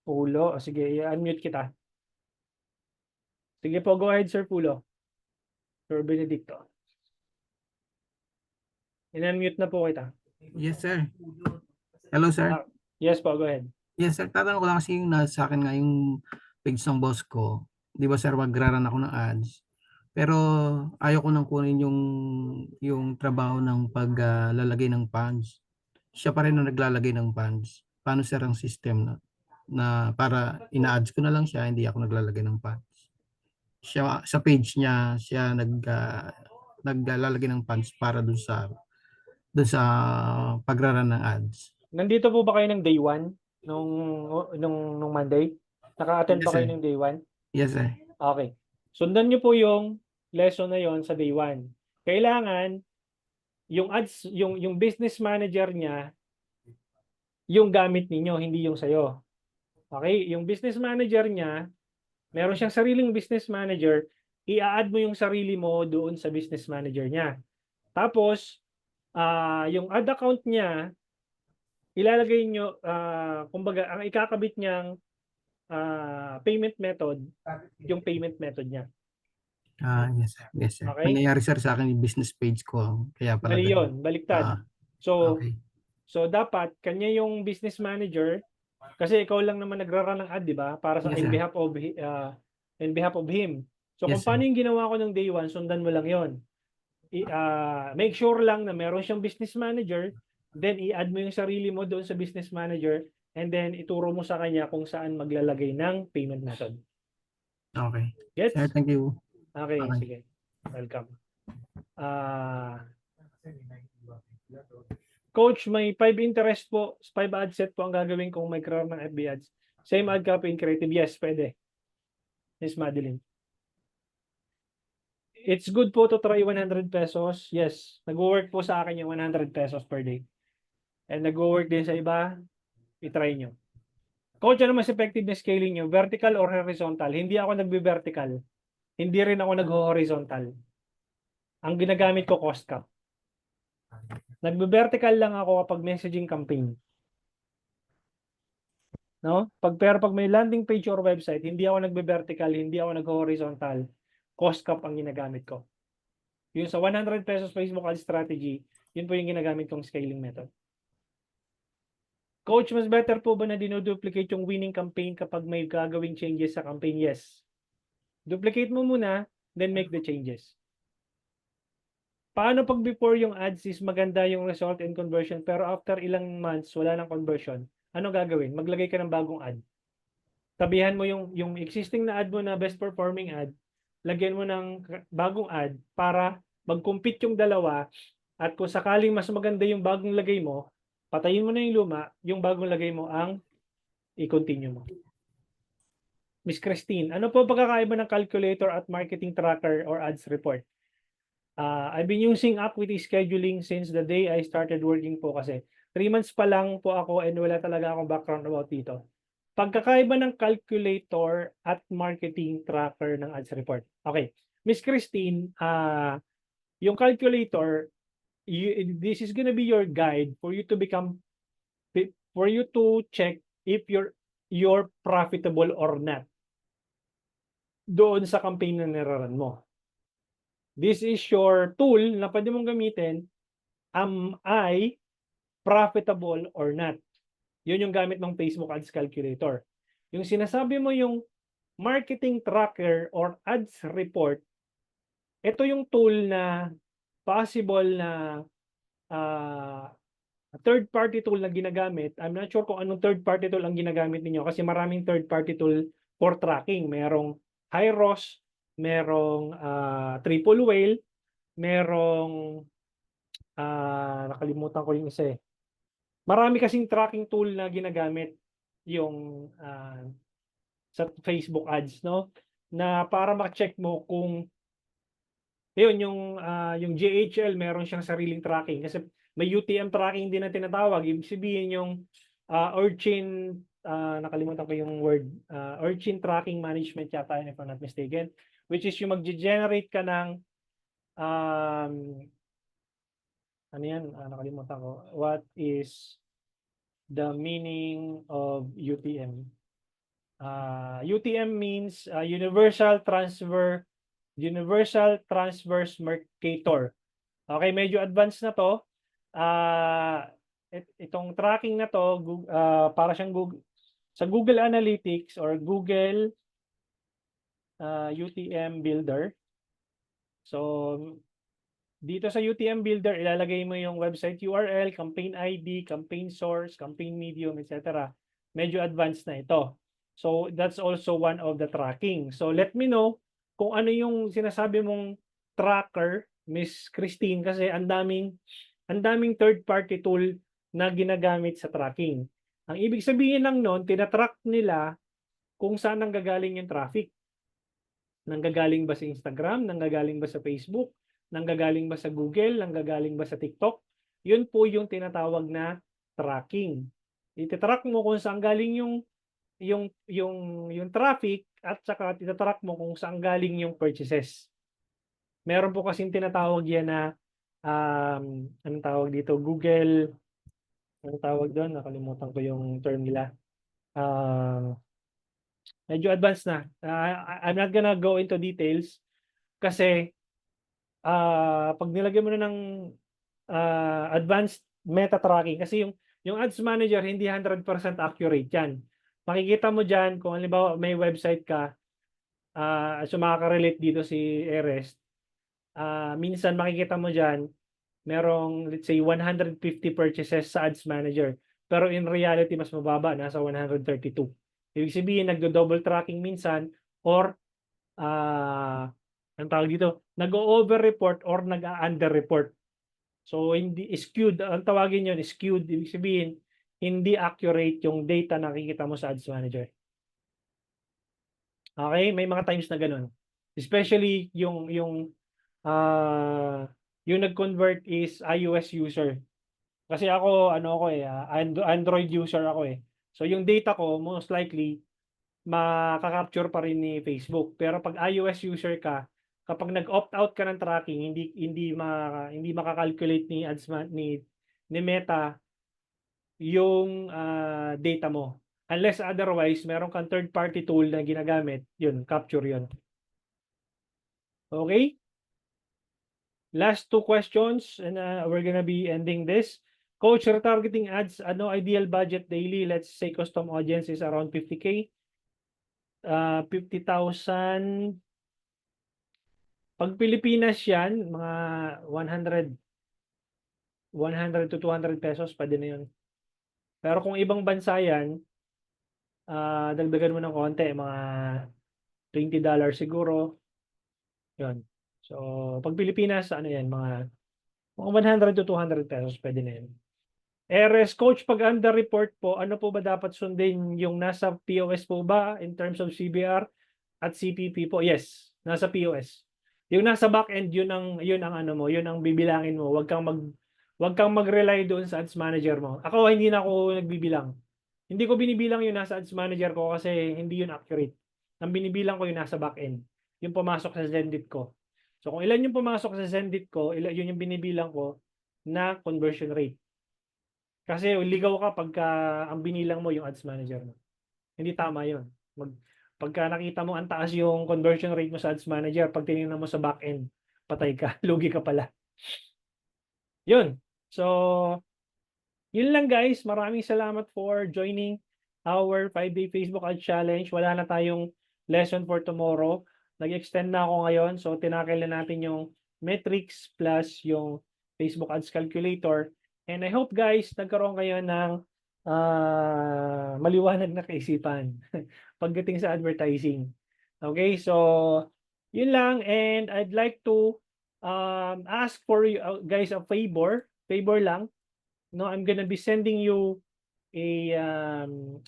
Pulo, sige, i-unmute kita. Sige po, go ahead Sir Pulo. Sir Benedicto. In-unmute na po kita. Yes, sir. Hello, sir. Yes po, go ahead. Yes, sir. Tatanong ko lang kasi yung nasa akin nga yung page ng boss ko. Di ba, sir, magraran ako ng ads. Pero ayaw ko nang kunin yung trabaho ng paglalagay ng funds. Siya pa rin ang naglalagay ng funds. Paano, sir, ang system na para ina-ads ko na lang siya, hindi ako naglalagay ng funds. Siya, sa page niya, siya naglalagay ng funds para dun sa pagraran ng ads. Nandito po ba kayo ng day 1 nung Monday? Naka-attend Yes, ba kayo sir. ng day 1? Yes, sir. Okay. Sundan niyo po yung lesson na yon sa day 1. Kailangan yung ads, yung business manager niya, yung gamit ninyo, hindi yung sayo. Okay? Yung business manager niya, meron siyang sariling business manager, i-add mo yung sarili mo doon sa business manager niya. Tapos, yung ad account niya, ilalagay nyo, kumbaga, ang ikakabit niyang payment method, yung payment method niya. Yes, sir. Yes, sir. Okay? Nangyayari, sir, sa akin yung business page ko. Kaya pala. Mali yun, baliktad. Okay. So dapat kanya yung business manager kasi ikaw lang naman nagra-run ng ad, di ba? Para sa Yes, in sir. behalf of him. So Yes, kung paano yung ginawa ko ng day 1, sundan mo lang 'yon. Make sure lang na meron siyang business manager, then i-add mo yung sarili mo doon sa business manager, and then ituro mo sa kanya kung saan maglalagay ng payment method. Okay. Gets? Sir, thank you. Okay, Okay. sige. Welcome. Coach, may 5 interest po, 5 ad set po ang gagawin kung may karoon ng FB ads. Same ad copy in creative. Yes, pwede. Miss Madeline. it's good po to try 100 pesos. Yes, nag-work po sa akin yung 100 pesos per day. And nag-work din sa iba, i-try nyo. Coach, ano mas effective na scaling nyo? Vertical or horizontal? Hindi ako nagbe-vertical. Hindi rin ako nag-horizontal. Ang ginagamit ko, cost cap. Nagbe-vertical lang ako kapag messaging campaign. No? Pero pag may landing page or website, hindi ako nagbe-vertical, hindi ako nag-horizontal. Cost cap ang ginagamit ko. Yung sa 100 pesos Facebook ad strategy, yun po yung ginagamit kong scaling method. Coach, mas better po ba na dinoduplicate yung winning campaign kapag may gagawing changes sa campaign? Yes. Duplicate mo muna, then make the changes. Paano pag before yung ads is maganda yung result and conversion, pero after ilang months, wala nang conversion? Ano gagawin? Maglagay ka ng bagong ad. Tabihan mo yung existing na ad mo na best performing ad, lagyan mo ng bagong ad para mag-compete yung dalawa, at kung sakaling mas maganda yung bagong lagay mo, patayin mo na yung luma, yung bagong lagay mo ang i-continue mo. Miss Christine, ano po pagkakaiba ng calculator at marketing tracker or ads report? I've been using Acuity scheduling since the day I started working po kasi 3 months pa lang po ako and wala talaga akong background about dito. Pagkakaiba ng calculator at marketing tracker ng ads report. Okay. Miss Christine, yung calculator, this is gonna be your guide for you to check if you're profitable or not doon sa campaign na niraran mo. This is your tool na pwede mong gamitin, am I profitable or not? Yun yung gamit ng Facebook Ads Calculator. Yung sinasabi mo yung marketing tracker or ads report, ito yung tool na possible na third-party tool na ginagamit. I'm not sure kung anong third-party tool ang ginagamit ninyo kasi maraming third-party tool for tracking. Merong Hyros, merong Triple Whale, merong nakalimutan ko yung isa eh. Marami kasing tracking tool na ginagamit yung sa Facebook ads, no? Na para ma-check mo kung yung GHL meron siyang sariling tracking kasi may UTM tracking din na tinatawag. Ibig sabihin yung Urchin, nakalimutan ko yung word, Urchin Tracking Management yata, if I'm not mistaken, which is yung mag-generate ka ng ano yan, nakalimutan ko. What is the meaning of UTM? UTM means Universal Transverse Mercator. Okay, medyo advanced na to. Itong tracking na to, para siyang sa Google Analytics or Google UTM Builder. So, dito sa UTM Builder, ilalagay mo yung website URL, campaign ID, campaign source, campaign medium, etc. Medyo advanced na ito. So, that's also one of the tracking. So, let me know kung ano yung sinasabi mong tracker, Miss Christine, kasi ang daming third-party tool na ginagamit sa tracking. Ang ibig sabihin lang nun, tinatrack nila kung saan nanggagaling yung traffic. Nanggagaling ba sa Instagram? Nanggagaling ba sa Facebook? Nanggagaling ba sa Google? Nanggagaling ba sa TikTok? Yun po yung tinatawag na tracking. Ititrack mo kung saan galing yung traffic at saka ititrack mo kung saan galing yung purchases. Meron po kasing tinatawag yan na anong tawag dito? Google, anong tawag doon? Nakalimutan ko yung term nila. Medyo advanced na. I'm not gonna go into details kasi pag nilagyan mo na ng advanced meta tracking, kasi yung ads manager hindi 100% accurate yan. Makikita mo dyan kung halimbawa may website ka, so makaka-relate dito si Erest, minsan makikita mo dyan merong let's say 150 purchases sa ads manager, pero in reality mas mababa, nasa 132. Ibig sabihin nagdo-double tracking minsan or ang tawag dito, nag-over-report or nag-under-report. So, hindi skewed. Ang tawagin yun, skewed. Ibig sabihin, hindi accurate yung data na nakikita mo sa Ads Manager. Okay? May mga times na ganun. Especially yung yung nag-convert is iOS user. Kasi ako, Android user ako eh. So yung data ko, most likely, makaka-capture pa rin ni Facebook. Pero pag iOS user ka, kapag nag-opt out ka ng tracking, hindi makakalculate ni ni Meta yung data mo. Unless otherwise, meron kang third party tool na ginagamit, yun, capture yun. Okay? Last two questions and we're gonna be ending this. Coach, retargeting ads, ano ideal budget daily? Let's say custom audience is around 50K. 50,000. Pag Pilipinas yan, mga 100 to 200 pesos, pwede na yun. Pero kung ibang bansa yan, dagdagan mo ng konti, mga $20 siguro. Yun. So, pag Pilipinas, ano yan, mga 100 to 200 pesos, pwede na yun. RS Coach, pag under report po, ano po ba dapat sundin? Yung nasa POS po ba in terms of CBR at CPP po? Yes, nasa POS. Yung nasa back-end, yun ang ano mo, yun ang bibilangin mo. Huwag kang mag-rely doon sa ads manager mo. Ako, hindi na ako nagbibilang. Hindi ko binibilang yung nasa ads manager ko kasi hindi yun accurate. Ang binibilang ko yung nasa back-end. Yung pumasok sa Zendit ko. So kung ilan yung pumasok sa Zendit ko, yun yung binibilang ko na conversion rate. Kasi ligaw ka pagka ang binilang mo yung ads manager mo. Hindi tama yun. Pagka nakita mo ang taas yung conversion rate mo sa ads manager, pag tinignan mo sa back-end, patay ka. Lugi ka pala. Yun. So, yun lang guys. Maraming salamat for joining our 5-day Facebook Ads Challenge. Wala na tayong lesson for tomorrow. Nag-extend na ako ngayon. So, tinakil na natin yung metrics plus yung Facebook Ads Calculator. And I hope guys, nagkaroon kayo ng maliwanag na kaisipan pagdating sa advertising. Okay, so yun lang. And I'd like to ask for you guys a favor lang. No, I'm gonna be sending you a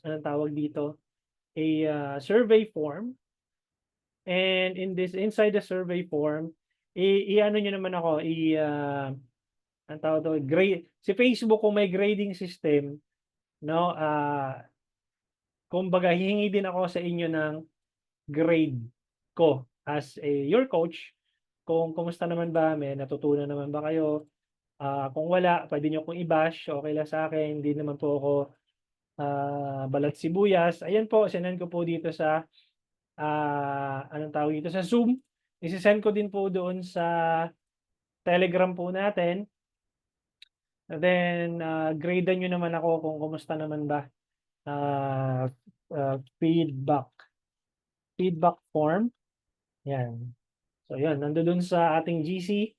anong tawag dito? A survey form. And inside the survey form, i-ano nyo naman ako, ang tawag to, grade. Si Facebook kung may grading system, no, kumbaga hihingi din ako sa inyo ng grade ko as your coach. Kung kumusta naman ba, may natutunan naman ba kayo? Kung wala, pwede nyo kong i-bash, okay lang sa akin. Hindi naman po ako balat sibuyas. Ayan po, sinend ko po dito sa anong tawag dito sa Zoom. Isi-send ko din po doon sa Telegram po natin. And then gradean nyo naman ako kung kumusta naman ba. Feedback form. Yan. So yan, nandoon sa ating GC.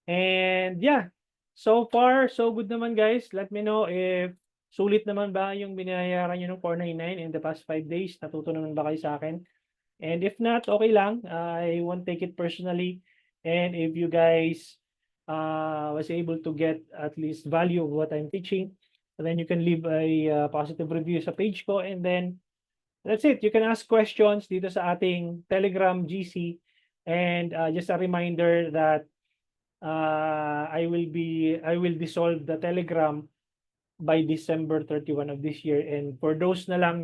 And yeah, so far, so good naman guys. Let me know if sulit naman ba yung binayaran nyo ng 499 in the past 5 days. Natuto naman ba kayo sa akin? And if not, okay lang. I won't take it personally. And if you guys was able to get at least value of what I'm teaching, then you can leave a positive review sa page ko. And then that's it. You can ask questions dito sa ating Telegram GC. And just a reminder that I will dissolve the Telegram by December 31 of this year. And for those na lang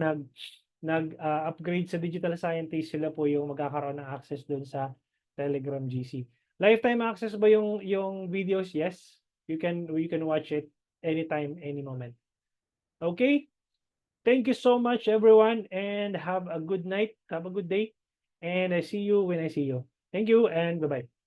nag-upgrade sa Digital Scientist, sila po yung magkakaroon ng access doon sa Telegram GC. Lifetime access ba yung videos? Yes. You can watch it anytime, any moment. Okay? Thank you so much everyone and have a good night. Have a good day. And I see you when I see you. Thank you and bye-bye.